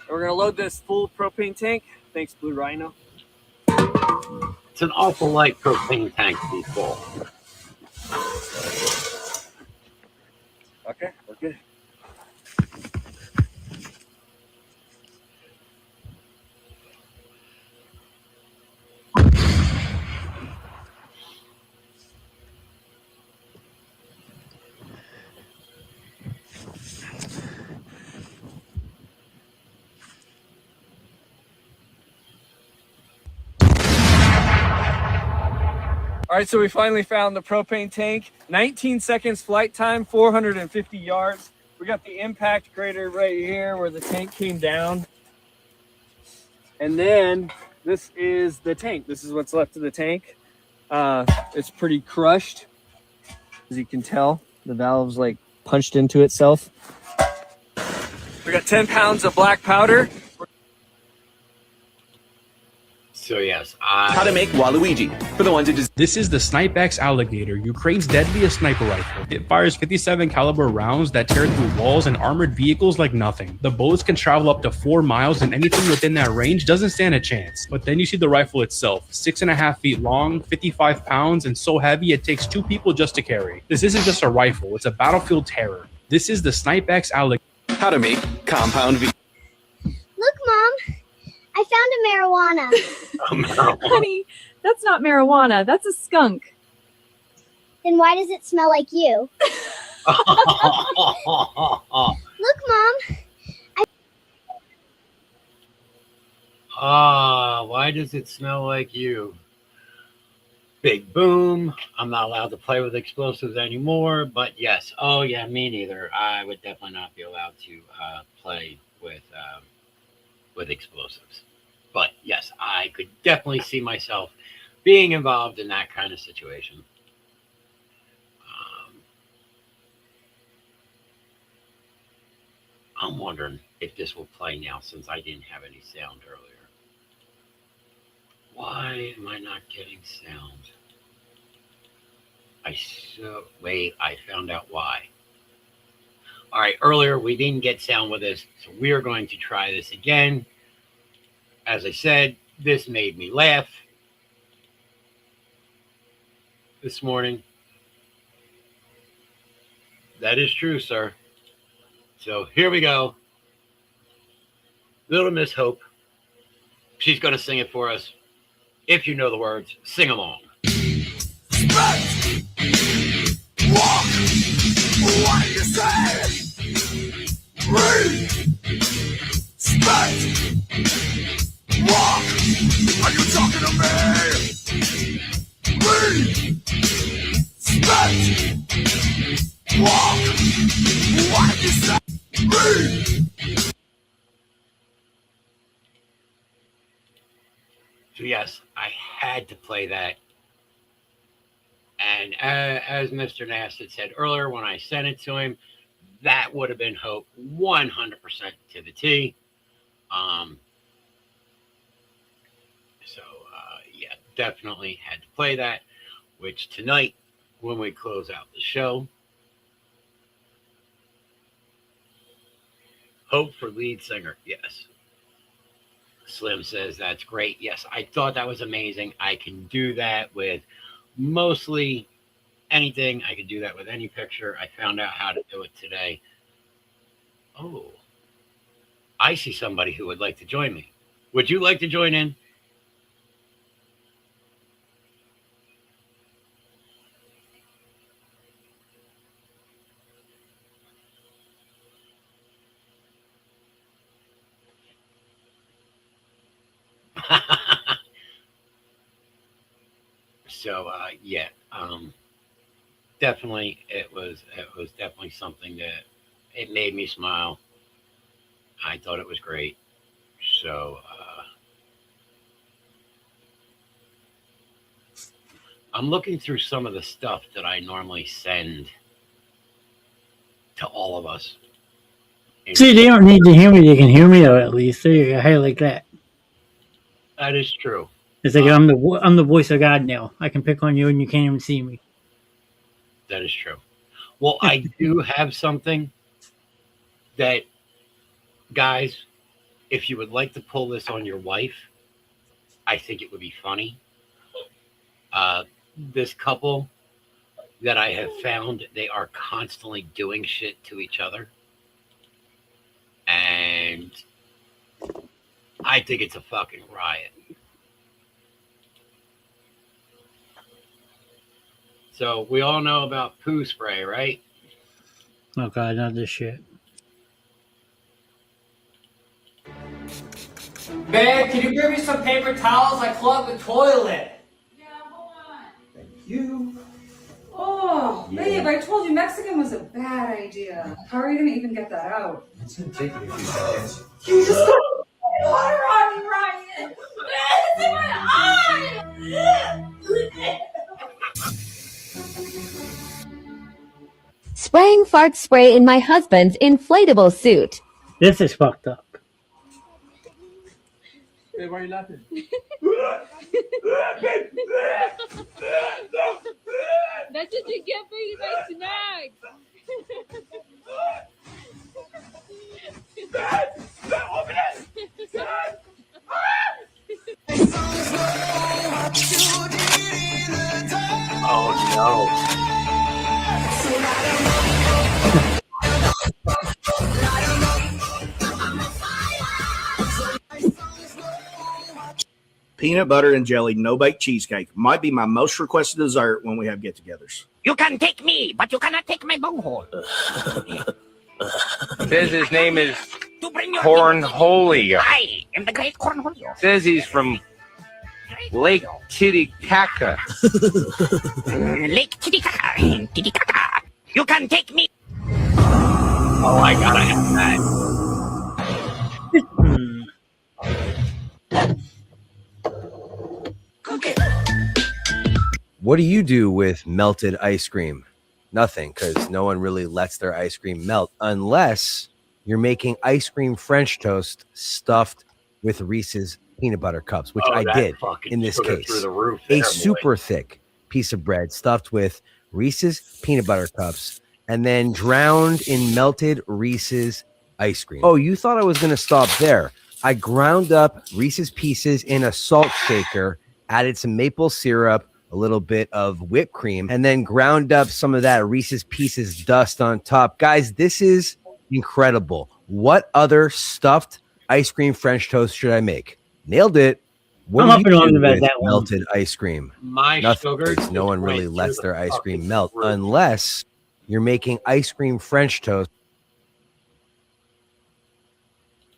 We're going to load this full propane tank. Thanks, Blue Rhino. It's an awful light propane tank to be full. Okay, we're good. All right, so we finally found the propane tank. 19 seconds flight time, 450 yards. We got the impact crater right here where the tank came down. And then this is the tank. This is what's left of the tank. It's pretty crushed. As you can tell, the valve's like punched into itself. We got 10 pounds of black powder. So yes, How to make Waluigi for the ones who just. This is the Snipex Alligator, Ukraine's deadliest sniper rifle. It fires 57 caliber rounds that tear through walls and armored vehicles like nothing. The bullets can travel up to 4 miles, and anything within that range doesn't stand a chance. But then you see the rifle itself, 6.5 feet long, 55 pounds, and so heavy it takes 2 people just to carry. This isn't just a rifle, it's a battlefield terror. This is the Snipex Alligator. How to make Compound V. Look, Mom. I found a marijuana. Honey, that's not marijuana. That's a skunk. Then why does it smell like you? Look, Mom. Why does it smell like you? Big boom. I'm not allowed to play with explosives anymore, but yes. Oh yeah, me neither. I would definitely not be allowed to play with explosives. But yes, I could definitely see myself being involved in that kind of situation. I'm wondering if this will play now since I didn't have any sound earlier. Why am I not getting sound? I found out why. All right, earlier we didn't get sound with this, so we are going to try this again. As I said, this made me laugh this morning. That is true, sir. So here we go. Little Miss Hope. She's going to sing it for us. If you know the words, sing along. Walk. What do you say? Breathe. Spit. Walk. Are you talking to me? Breathe. Spit. Walk. What do you say? Breathe. So yes, I had to play that. And as Mr. Nassett said earlier, when I sent it to him, that would have been Hope 100% to the T. Yeah, definitely had to play that, which tonight, when we close out the show, hope for lead singer. Yes. Slim says that's great. Yes, I thought that was amazing. I can do that with mostly anything. I can do that with any picture. I found out how to do it today. Oh, I see somebody who would like to join me. Would you like to join in? So yeah, definitely it was definitely something that it made me smile. I thought it was great. So I'm looking through some of the stuff that I normally send to all of us. See, they don't need to hear me. They can hear me though. At least there you go. Hey, like that. That is true. It's like I'm the voice of God now. I can pick on you and you can't even see me. That is true. Well, I do have something that, guys, if you would like to pull this on your wife, I think it would be funny. This couple that I have found, they are constantly doing shit to each other. And I think it's a fucking riot. So we all know about poo spray, right? Oh God, not this shit. Babe, can you give me some paper towels? I clogged the toilet. Yeah, hold on. Thank you. Oh, Yeah. babe, I told you Mexican was a bad idea. How are you going to even get that out? It's gonna take me a few seconds. You just got water on me, Ryan. It's in my eye. Spraying fart spray in my husband's inflatable suit. This is fucked up. Hey, why are you laughing? That's what you get for eating my snacks. Oh no. Peanut butter and jelly no-bake cheesecake might be my most requested dessert when we have get-togethers. You can take me, but you cannot take my bunghole. Says his name is Cornholio. I am the great Cornholio. Says he's from Lake Titicaca. Lake Titicaca. Titicaca. You can take me. Oh, I gotta have that. What do you do with melted ice cream? Nothing, because no one really lets their ice cream melt unless you're making ice cream French toast stuffed with Reese's peanut butter cups, which I did in this case. A super thick piece of bread stuffed with Reese's peanut butter cups and then drowned in melted Reese's ice cream. Oh, you thought I was going to stop there. I ground up Reese's Pieces in a salt shaker, added some maple syrup, a little bit of whipped cream, and then ground up some of that Reese's Pieces dust on top. Guys, this is incredible. What other stuffed ice cream French toast should I make? Nailed it. What I'm do you up and on do about with that one. melted ice cream? My Nothing, sugar 'cause no one really lets their ice cream melt unless you're making ice cream French toast.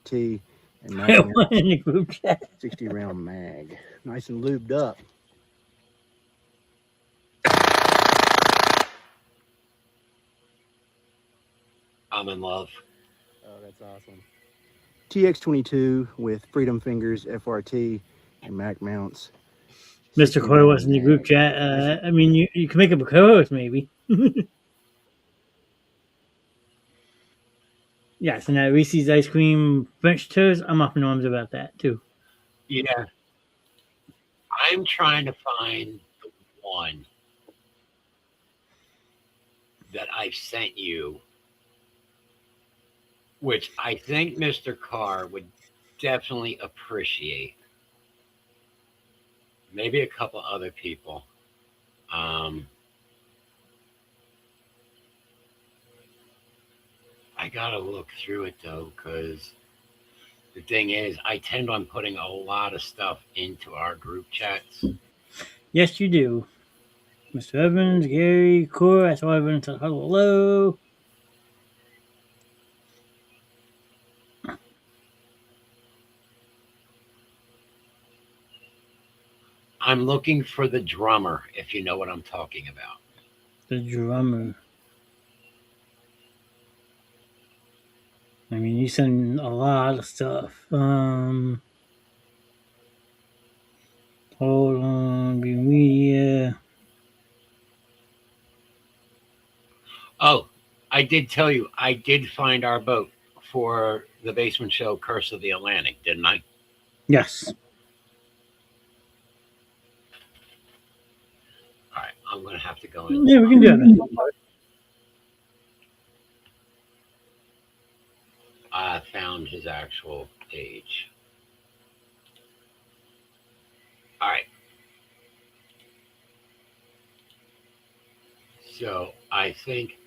T and In the group chat. 60 round mag. Nice and lubed up. I'm in love. Oh, that's awesome. TX22 with Freedom Fingers FRT and Mac mounts. Mr. Coy was in the group chat. I mean, you can make up a co-host, maybe. Yes, and that Reese's ice cream French toast, I'm up in arms about that too. Yeah. I'm trying to find the one that I sent you, which I think Mr. Carr would definitely appreciate. Maybe a couple other people. I gotta look through it though, because the thing is, I tend on putting a lot of stuff into our group chats. Yes, you do. Mr. Evans, Gary, Cora, I saw Evans said hello. I'm looking for the drummer, if you know what I'm talking about. The drummer. I mean, you send a lot of stuff. Hold on, media. Oh, I did tell you, I did find our boat for the Basement Show Curse of the Atlantic, didn't I? Yes. All right, I'm going to have to go in. Yeah, we can do that. I found his actual page. All right. So I think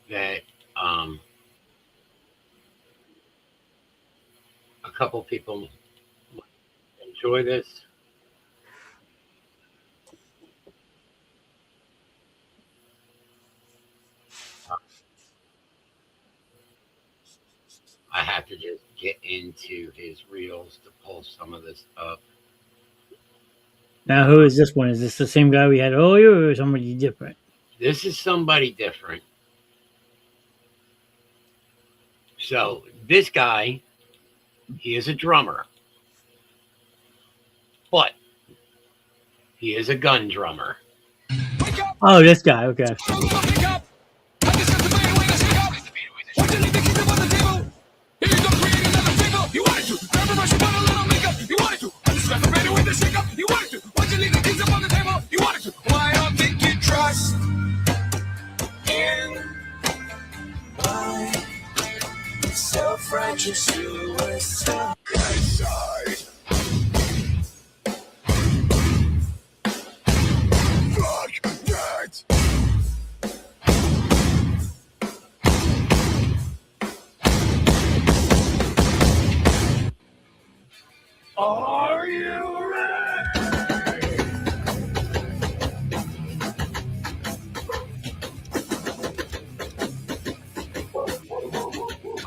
that a couple people might enjoy this. I have to just get into his reels to pull some of this up. Now, who is this one? Is this the same guy we had earlier or somebody different? This is somebody different. So this guy, he is a drummer, but he is a gun drummer. Oh, this guy. Okay. Why don't think you trust in my self-righteous suicide? Fuck that. Are you ready?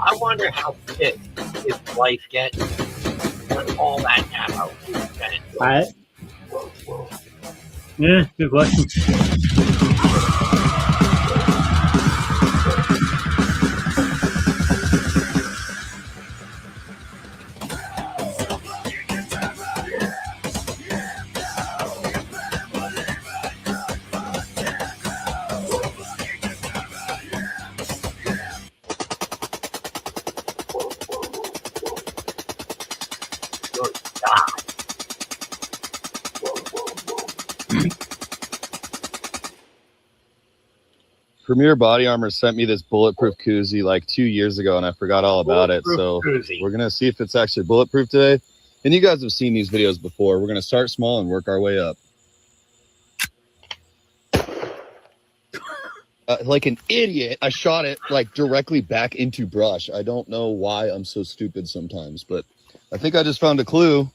I wonder how fit his wife gets with all that ammo. Yeah, good question. Premier Body Armor sent me this bulletproof koozie like 2 years ago, and I forgot all about it. So we're going to see if it's actually bulletproof today. And you guys have seen these videos before. We're going to start small and work our way up. Like an idiot, I shot it like directly back into brush. I don't know why I'm so stupid sometimes, but I think I just found a clue.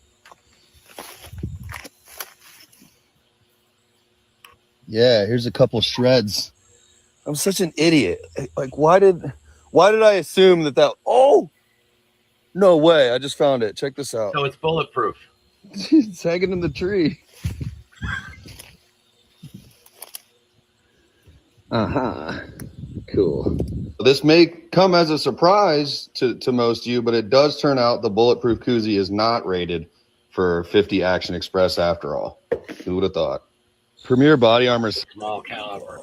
Yeah, here's a couple shreds. I'm such an idiot. Like, why did I assume that? Oh, no way! I just found it. Check this out. So it's bulletproof. It's hanging in the tree. Cool. This may come as a surprise to most of you, but it does turn out the bulletproof koozie is not rated for 50 Action Express after all. Who would have thought? Premier Body Armor. Small caliber.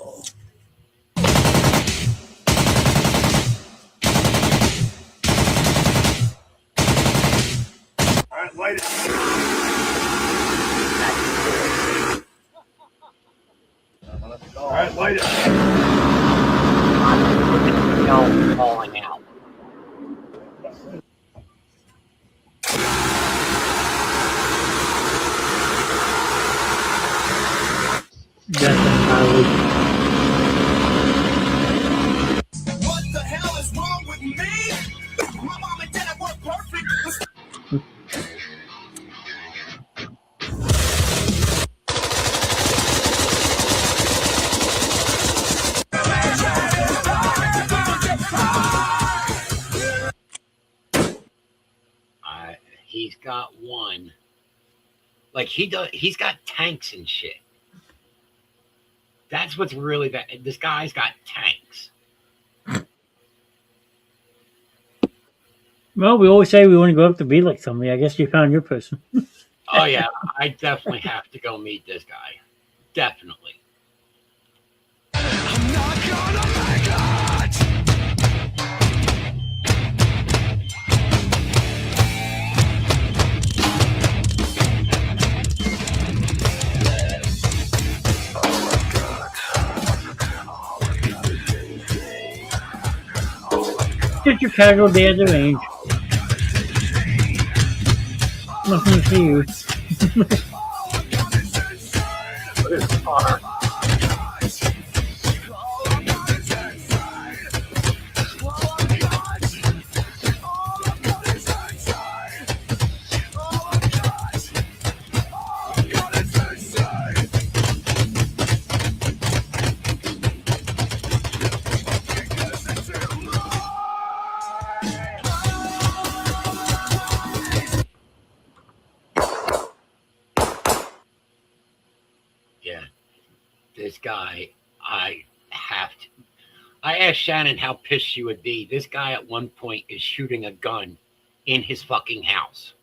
That's entirely. What the hell is wrong with me? My mom and dad were perfect. He's got one. Like he's got tanks and shit. That's what's really bad. This guy's got tanks. Well, we always say we want to go up to be like somebody. I guess you found your person. Oh yeah, I definitely have to go meet this guy. Definitely. Just your casual day at the range. Nothing to you. Yeah. This guy, I asked Shannon how pissed she would be. This guy at one point is shooting a gun in his fucking house.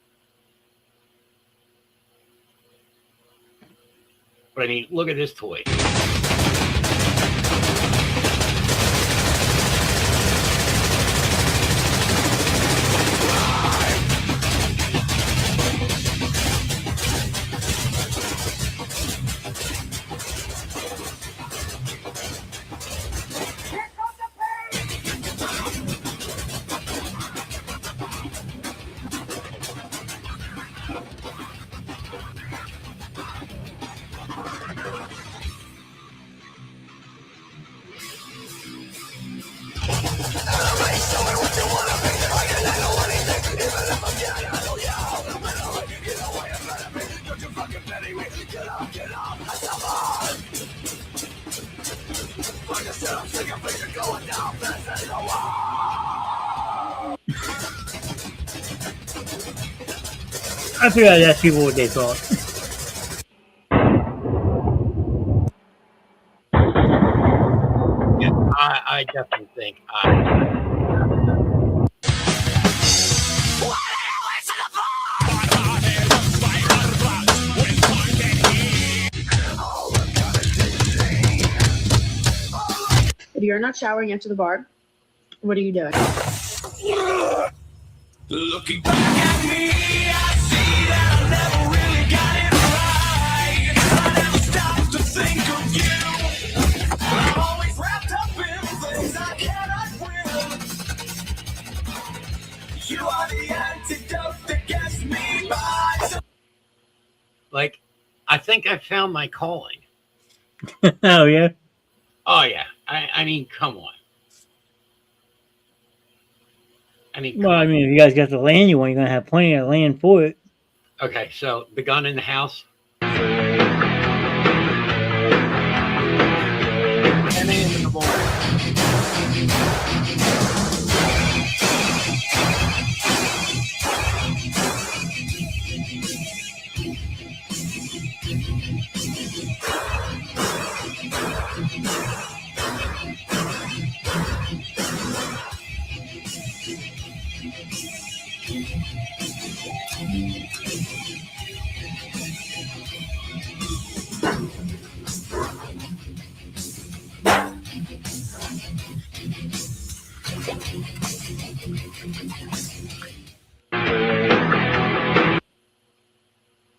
But I mean, look at this toy. I figured I'd ask people what they thought. Yeah, I definitely think If you're not showering after the bar, what are you doing? Looking back at me, I see that I never really got it right. I never stopped to think of you. I'm always wrapped up in things I cannot win. You are the antidote that gets me by. like, I think I found my calling. Oh, yeah? Oh yeah. I mean, come on. I mean, Well, I mean, if you guys got the land you want, you're going to have plenty of land for it. okay, so the gun in the house.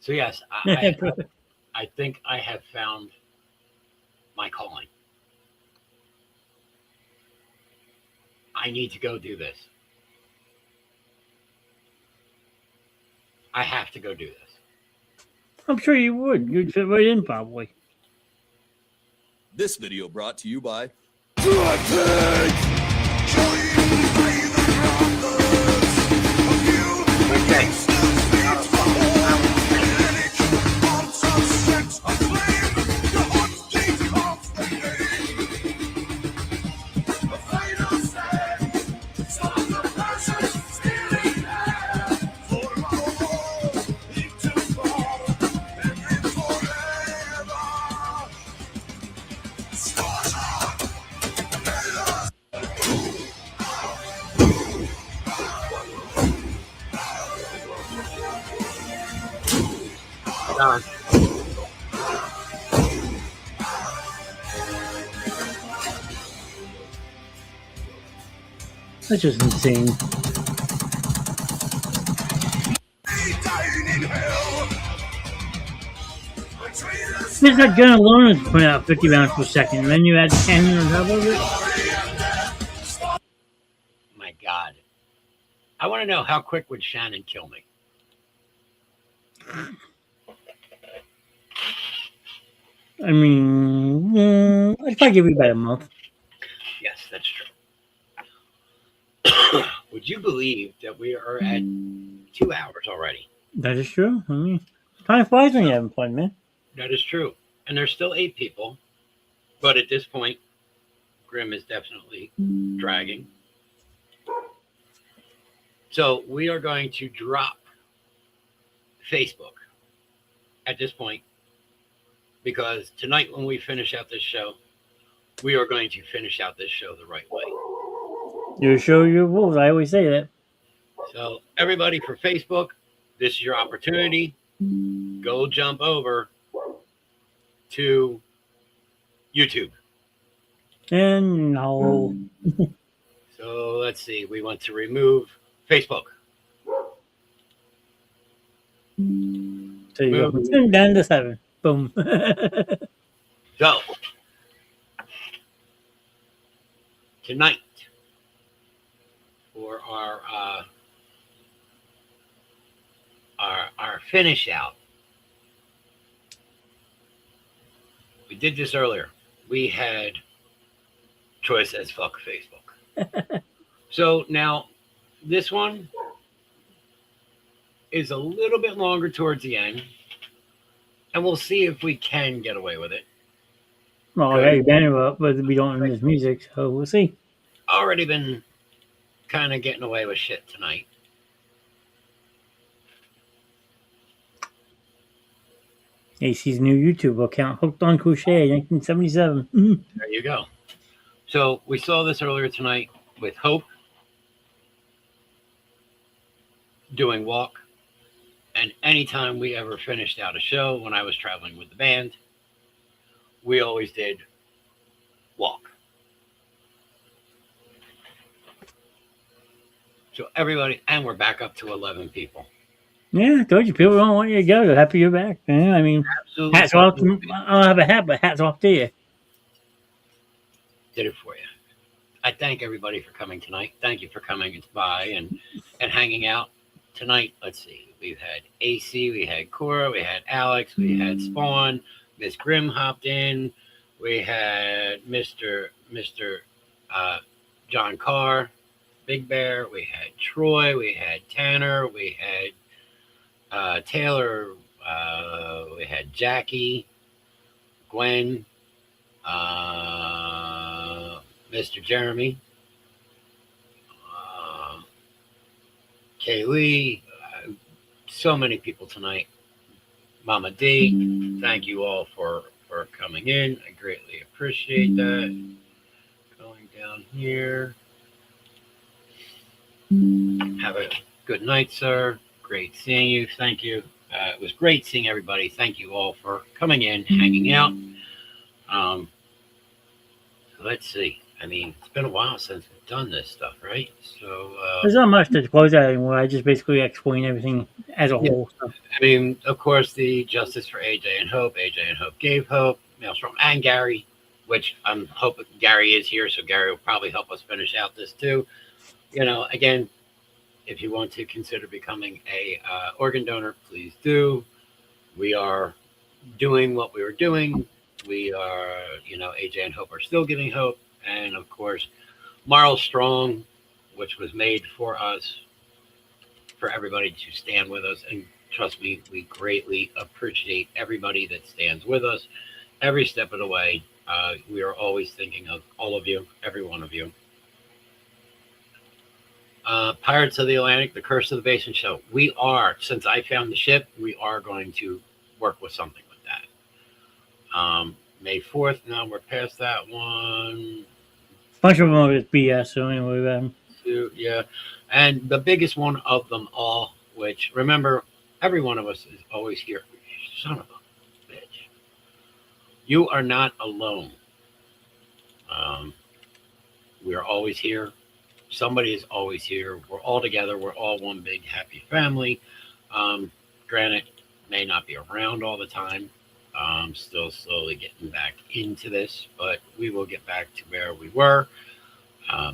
So yes, I think I have found my calling. I need to go do this. I have to go do this. I'm sure you would. You'd fit right in, probably. This video brought to you by Done. That's just insane. Just that gun alone is putting out 50 rounds per second, and then you add cannon on top of it. My God. I want to know how quick would Shannon kill me? I mean, I'd probably give you about a month. Yes, that's true. Would you believe that we are at 2 hours already? That is true. I mean, time flies when you're having fun, man. That is true. And there's still 8 people. But at this point, Grim is definitely dragging. So we are going to drop Facebook at this point, because tonight when we finish out this show, we are going to finish out this show the right way. You show your rules. I always say that. So everybody for Facebook, this is your opportunity. Go jump over to YouTube. And no. So let's see. We want to remove Facebook. So you go from 10 down to 7. Boom. So tonight for our finish out. We did this earlier. We had Troy says fuck Facebook. So now this one is a little bit longer towards the end, and we'll see if we can get away with it. Well, I got your banner up, but we don't miss music, so we'll see. Already been kind of getting away with shit tonight. AC's new YouTube account, Hooked on Crochet, 1977. There you go. So we saw this earlier tonight with Hope doing Walk. And anytime we ever finished out a show when I was traveling with the band, we always did Walk. So everybody, and we're back up to 11 people. Yeah, I told you, people don't want you to go. They're happy you're back. Yeah, I mean, Absolutely. hats off to, I don't have a hat, but hats off to you. Did it for you. I thank everybody for coming tonight. Thank you for coming by and hanging out tonight. Let's see. We've had AC, we had Cora, we had Alex, we had Spawn, Miss Grimm hopped in, we had Mr. John Carr, Big Bear, we had Troy, we had Tanner, we had Taylor, we had Jackie, Gwen, Mr. Jeremy, Kaylee, so many people tonight. Mama D, thank you all for coming in. I greatly appreciate that. Going down here. Have a good night, sir. Great seeing you. Thank you. It was great seeing everybody. Thank you all for coming in, hanging out. Let's see. I mean, it's been a while since we've done this stuff, right? So There's not much to close out anymore. I just basically explain everything as a whole. So. I mean, of course, the justice for AJ and Hope. AJ and Hope gave Hope. Maelstrom and Gary, which I'm hoping Gary is here, so Gary will probably help us finish out this too. You know, again, if you want to consider becoming a organ donor, please do. We are doing what we were doing we are, AJ and Hope are still giving hope. And of course, Marl Strong, which was made for us, for everybody to stand with us. And trust me, we greatly appreciate everybody that stands with us every step of the way. We are always thinking of all of you, every one of you. Pirates of the Atlantic, The Curse of the Basin Show. We are, since I found the ship, we are going to work with something with that. May 4th, now we're past that one. Bunch of them are BS, so anyway. Yeah. And the biggest one of them all, which, remember, every one of us is always here. Son of a bitch. You are not alone. We are always here. Somebody is always here. We're all together. We're all one big happy family. Granted, may not be around all the time. Still slowly getting back into this, but we will get back to where we were.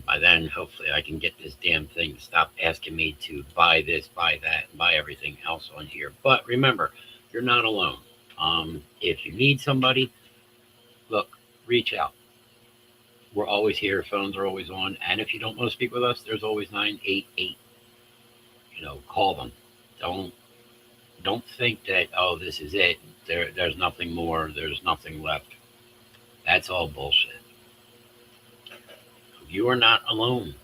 By then, hopefully, I can get this damn thing to stop asking me to buy this, buy that, and buy everything else on here. But remember, you're not alone. If you need somebody, look, reach out. We're always here. Phones are always on. And if you don't want to speak with us, there's always 988. Call them. Don't think that, oh, this is it. There's nothing more. There's nothing left. That's all bullshit. You are not alone.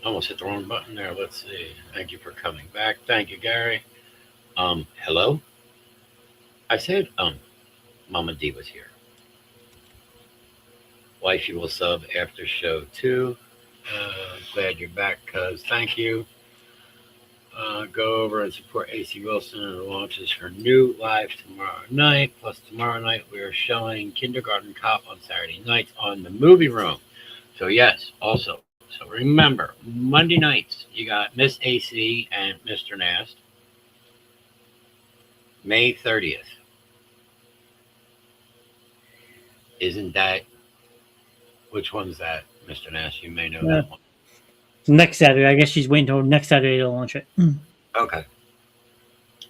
Almost hit the wrong button there. Let's see. Thank you for coming back. Thank you, Gary. Hello? I said, Mama D was here. Wifey will sub after show 2. Glad you're back, cuz. Thank you. Go over and support AC Wilson and launches her new live tomorrow night. Plus, tomorrow night we are showing Kindergarten Cop on Saturday nights on the Movie Room. So, yes, also. So, remember, Monday nights, you got Miss AC and Mr. Nast. May 30th. Isn't that... Which one's that, Mr. Nast? You may know that one. Next Saturday. I guess she's waiting until next Saturday to launch it. Okay.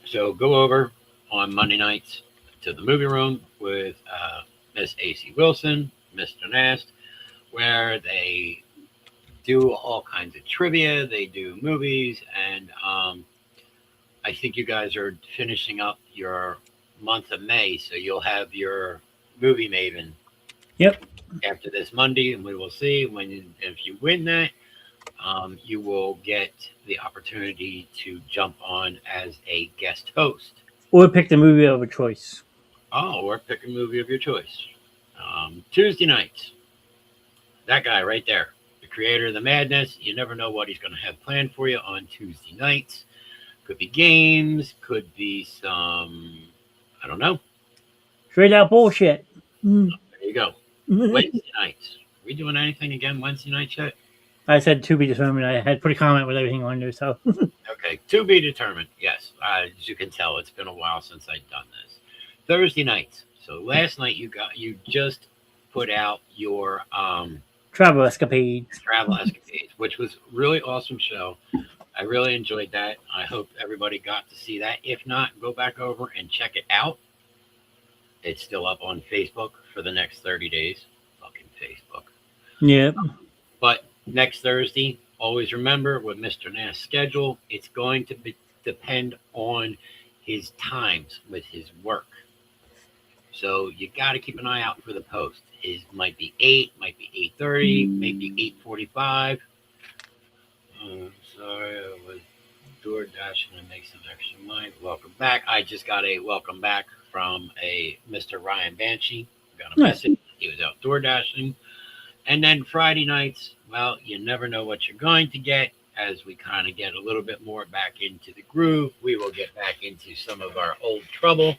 So go over on Monday nights to the Movie Room with Miss AC Wilson, Mr. Nast, where they do all kinds of trivia. They do movies. And I think you guys are finishing up your month of May. So you'll have your movie Maven. Yep. After this Monday, and we will see if you win that, you will get the opportunity to jump on as a guest host. Or pick the movie of a choice. Oh, or pick a movie of your choice. Tuesday nights. That guy right there, the creator of the madness. You never know what he's going to have planned for you on Tuesday nights. Could be games, could be some, I don't know. Straight out bullshit. There you go. Wednesday nights. Are we doing anything again Wednesday night yet? I said to be determined. I had put a comment with everything on there, so. Okay, to be determined. Yes, as you can tell, it's been a while since I've done this. Thursday nights. So last night you just put out your Travel Escapades, which was really awesome show. I really enjoyed that. I hope everybody got to see that. If not, go back over and check it out. It's still up on Facebook for the next 30 days. Fucking Facebook. Yep. But next Thursday, always remember with Mr. Nast's schedule, it's going to depend on his times with his work. So you got to keep an eye out for the post. It might be 8, might be 8:30, maybe 8:45. Sorry, I was door dashing to make some extra money. Welcome back. I just got a welcome back from a Mr. Ryan Banshee. Got a message. He was out door dashing. And then Friday nights, well, you never know what you're going to get. As we kind of get a little bit more back into the groove, we will get back into some of our old trouble.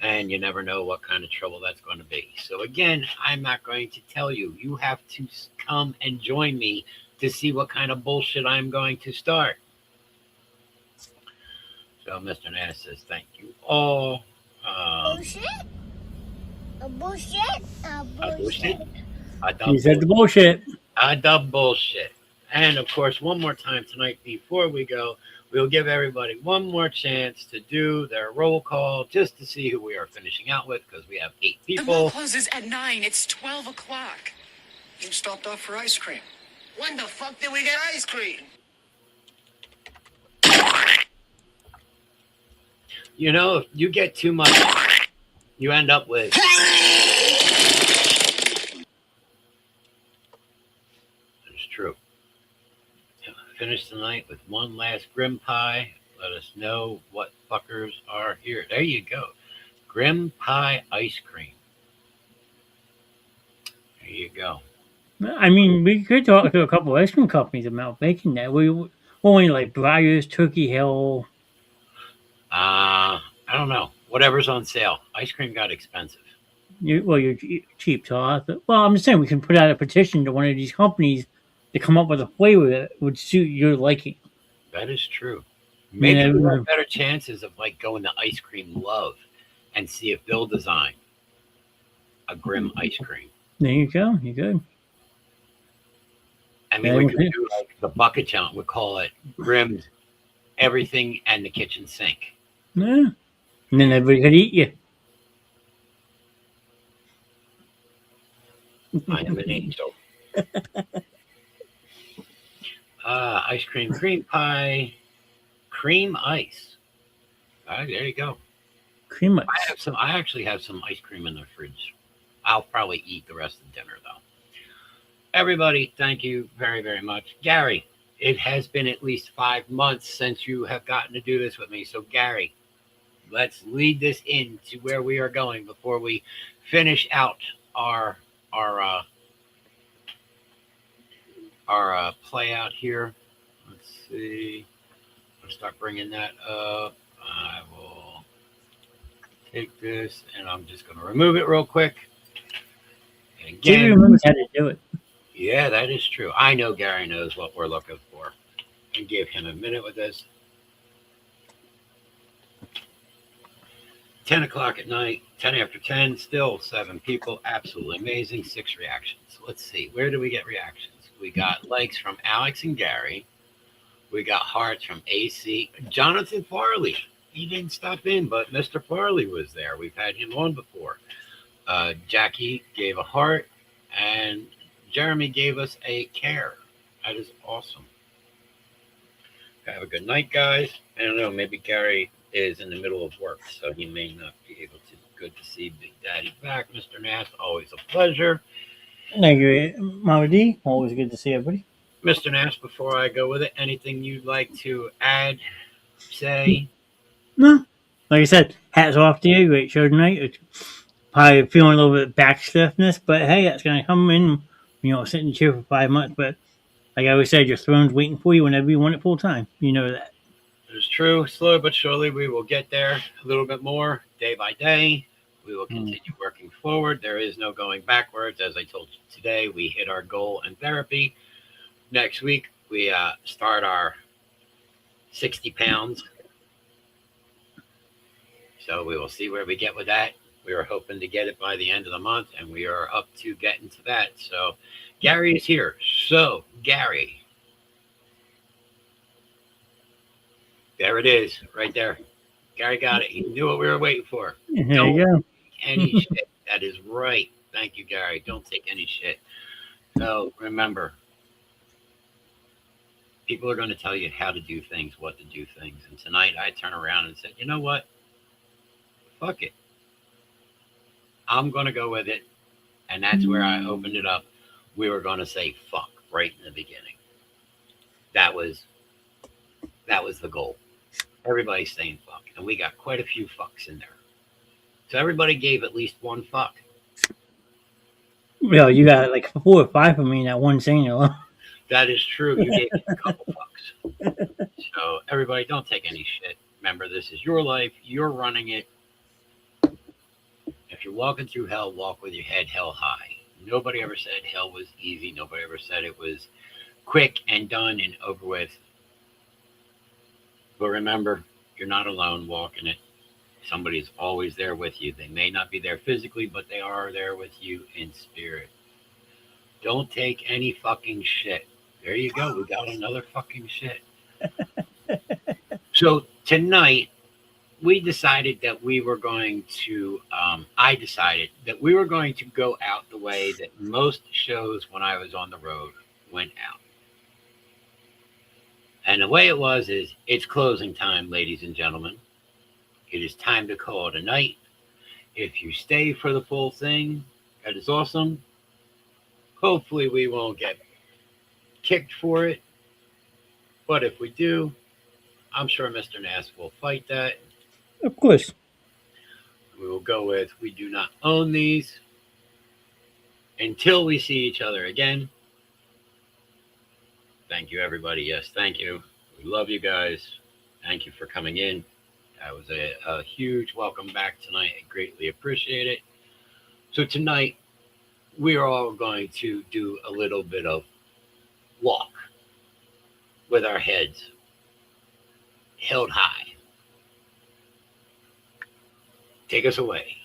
And you never know what kind of trouble that's going to be. So again, I'm not going to tell you. You have to come and join me to see what kind of bullshit I'm going to start. So Mr. Nass says, thank you all. Bullshit? A bullshit? A bullshit? He said the bullshit. I dub bullshit. And of course, one more time tonight before we go, We'll give everybody one more chance to do their roll call just to see who we are finishing out with because we have 8 The mall people. closes at 9. It's 12 o'clock. You stopped off for ice cream. When the fuck did we get ice cream? You know, if you get too much, you end up with. It's true. Finish the night with one last Grim Pie. Let us know what fuckers are here. There you go. Grim Pie ice cream. There you go. I mean, we could talk to a couple of ice cream companies about making that. We only like Briars, Turkey Hill. I don't know. Whatever's on sale. Ice cream got expensive. You're cheap, so I'm just saying we can put out a petition to one of these companies to come up with a flavor that would suit your liking. That is true. Maybe Yeah, we have better chances of like going to Ice Cream Love and see if they'll design a Grim ice cream. There you go. You good? I mean, we could do like the bucket challenge. We call it Grimmed Everything and the Kitchen Sink. Yeah. And then everybody could eat you. I am an angel. Ice cream, cream pie, cream ice. There you go. Cream ice. I actually have some ice cream in the fridge. I'll probably eat the rest of dinner though. Everybody, thank you very, very much. Gary, it has been at least 5 months since you have gotten to do this with me. So Gary, let's lead this into where we are going before we finish out our play out here. Let's see. I'll start bringing that up. I will take this and I'm just going to remove it real quick. And again, He remembers how to do it. yeah, that is true. I know Gary knows what we're looking for. And give him a minute with this. 10 o'clock at night, 10 after 10, still 7 people. Absolutely amazing. 6 reactions. Let's see. Where do we get reactions? We got likes from Alex and Gary. We got hearts from AC. Jonathan Farley. He didn't stop in, but Mr. Farley was there. We've had him on before. Jackie gave a heart, and Jeremy gave us a care. That is awesome. Have a good night, guys. I don't know. Maybe Gary is in the middle of work, so he may not be able to. Good to see Big Daddy back. Mr. Nass, always a pleasure. Thank you, Mama D. Always good to see everybody. Mr. Nash, before I go with it, anything you'd like to add, say? No. Like I said, hats off to you. Great show tonight. It's probably feeling a little bit back stiffness, but hey, that's going to come in, sit in the chair for 5 months. But like I always said, your throne's waiting for you whenever you want it full time. You know that. It's true. Slowly but surely, we will get there a little bit more day by day. We will continue working forward. There is no going backwards. As I told you today, we hit our goal in therapy. Next week, we start our 60 pounds. So we will see where we get with that. We are hoping to get it by the end of the month, and we are up to getting to that. So Gary is here. So, Gary. There it is, right there. Gary got it. He knew what we were waiting for. There you go. Any shit. That is right. Thank you, Gary. Don't take any shit. So remember, people are going to tell you how to do things, what to do things. And tonight I turn around and said, you know what? Fuck it. I'm going to go with it. And that's where I opened it up. We were going to say fuck right in the beginning. That was the goal. Everybody's saying fuck. And we got quite a few fucks in there. So everybody gave at least one fuck. Well, you got like 4 or 5 of me in that one scene alone. That is true. You gave me a couple fucks. So everybody, don't take any shit. Remember, this is your life. You're running it. If you're walking through hell, walk with your head held high. Nobody ever said hell was easy. Nobody ever said it was quick and done and over with. But remember, you're not alone walking it. Somebody's always there with you. They may not be there physically, but they are there with you in spirit. Don't take any fucking shit. There you go. We got another fucking shit. So tonight, we decided that we were going to, I decided that we were going to go out the way that most shows when I was on the road went out. And the way it was is, it's closing time, ladies and gentlemen. It is time to call it a night. If you stay for the full thing, that is awesome. Hopefully we won't get kicked for it. But if we do, I'm sure Mr. Nass will fight that. Of course. We will go with, we do not own these until we see each other again. Thank you, everybody. Yes, thank you. We love you guys. Thank you for coming in. That was a huge welcome back tonight. I greatly appreciate it. So tonight, we are all going to do a little bit of walk with our heads held high. Take us away.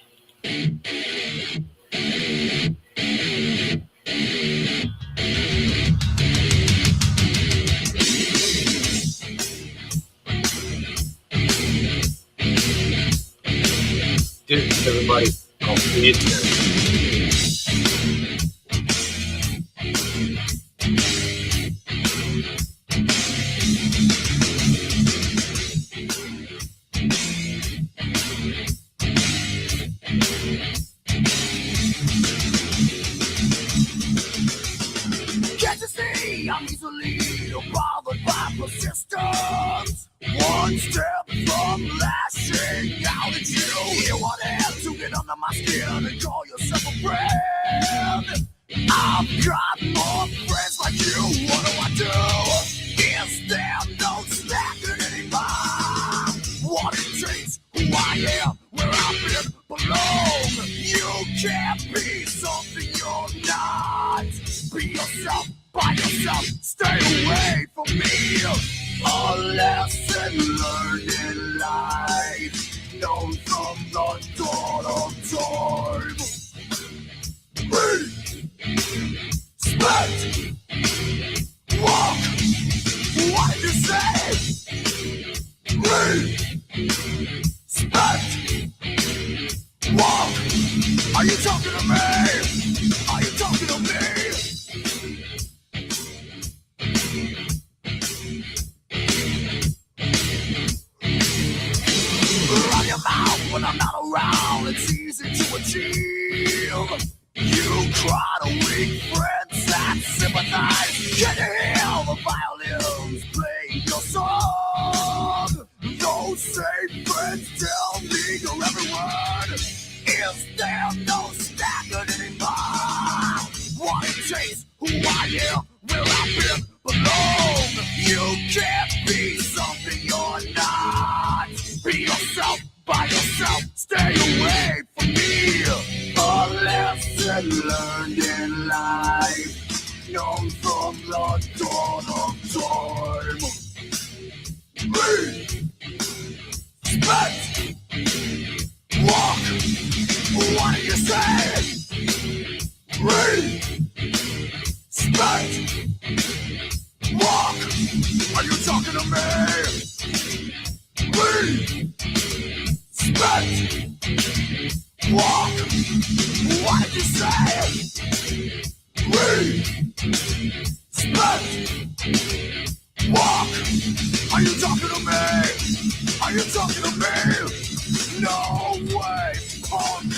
Dude, everybody, I'll see you soon. Can't you see I'm easily bothered by persistence? One step from lashing out at you. You want to get under my skin and call yourself a friend. I've got more friends like you. What do I do? Is there no slacking anymore? What it takes, who I am, where I've been, belong. You can't be something you're not. Be yourself, by yourself, stay away from me. A lesson learned in life, known from the dawn of time. Respect, walk, what did you say? Respect, walk, are you talking to me? Are you talking to me? Run your mouth when I'm not around, it's easy to achieve. You cry to weak friends that sympathize. Can you hear the violins playing your song? Those same friends tell me your every word. Is there no staggering anymore? What it takes, who I am, where I've been, belong. You can't be something you're not. Be yourself, by yourself, stay away from me. A lesson learned in life, known from the dawn of time. Respect, walk, what do you say? Respect, walk, are you talking to me? Respect, walk, what did you say? Respect, walk, are you talking to me? Are you talking to me? No way, punk.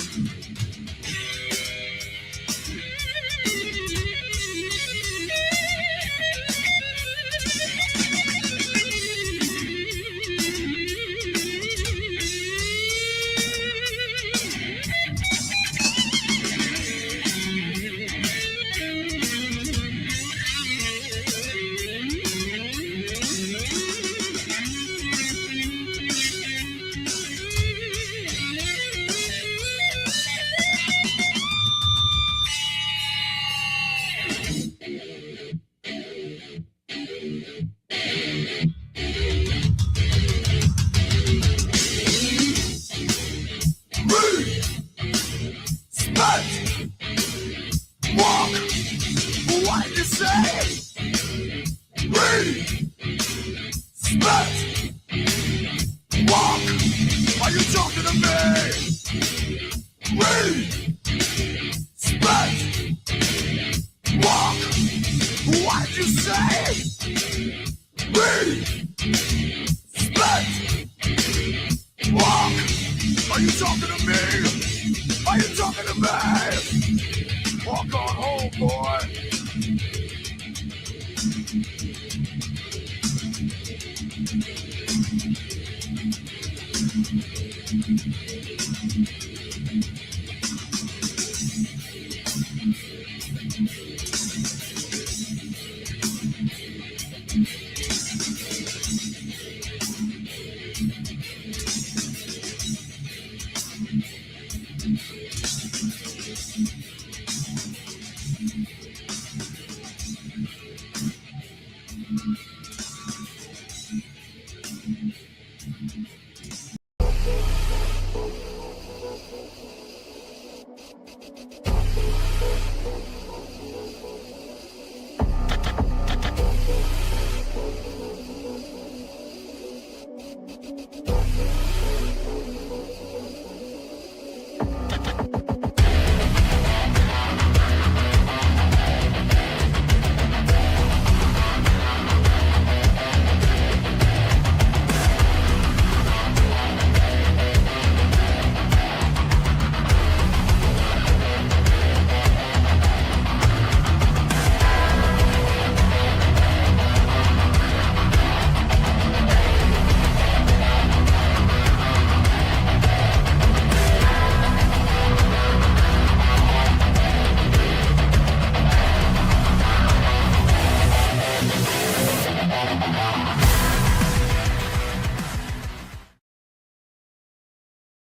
to me? Respect. Walk. What'd you say? Respect. Walk. Are you talking to me? Are you talking to me? Walk on home, boy.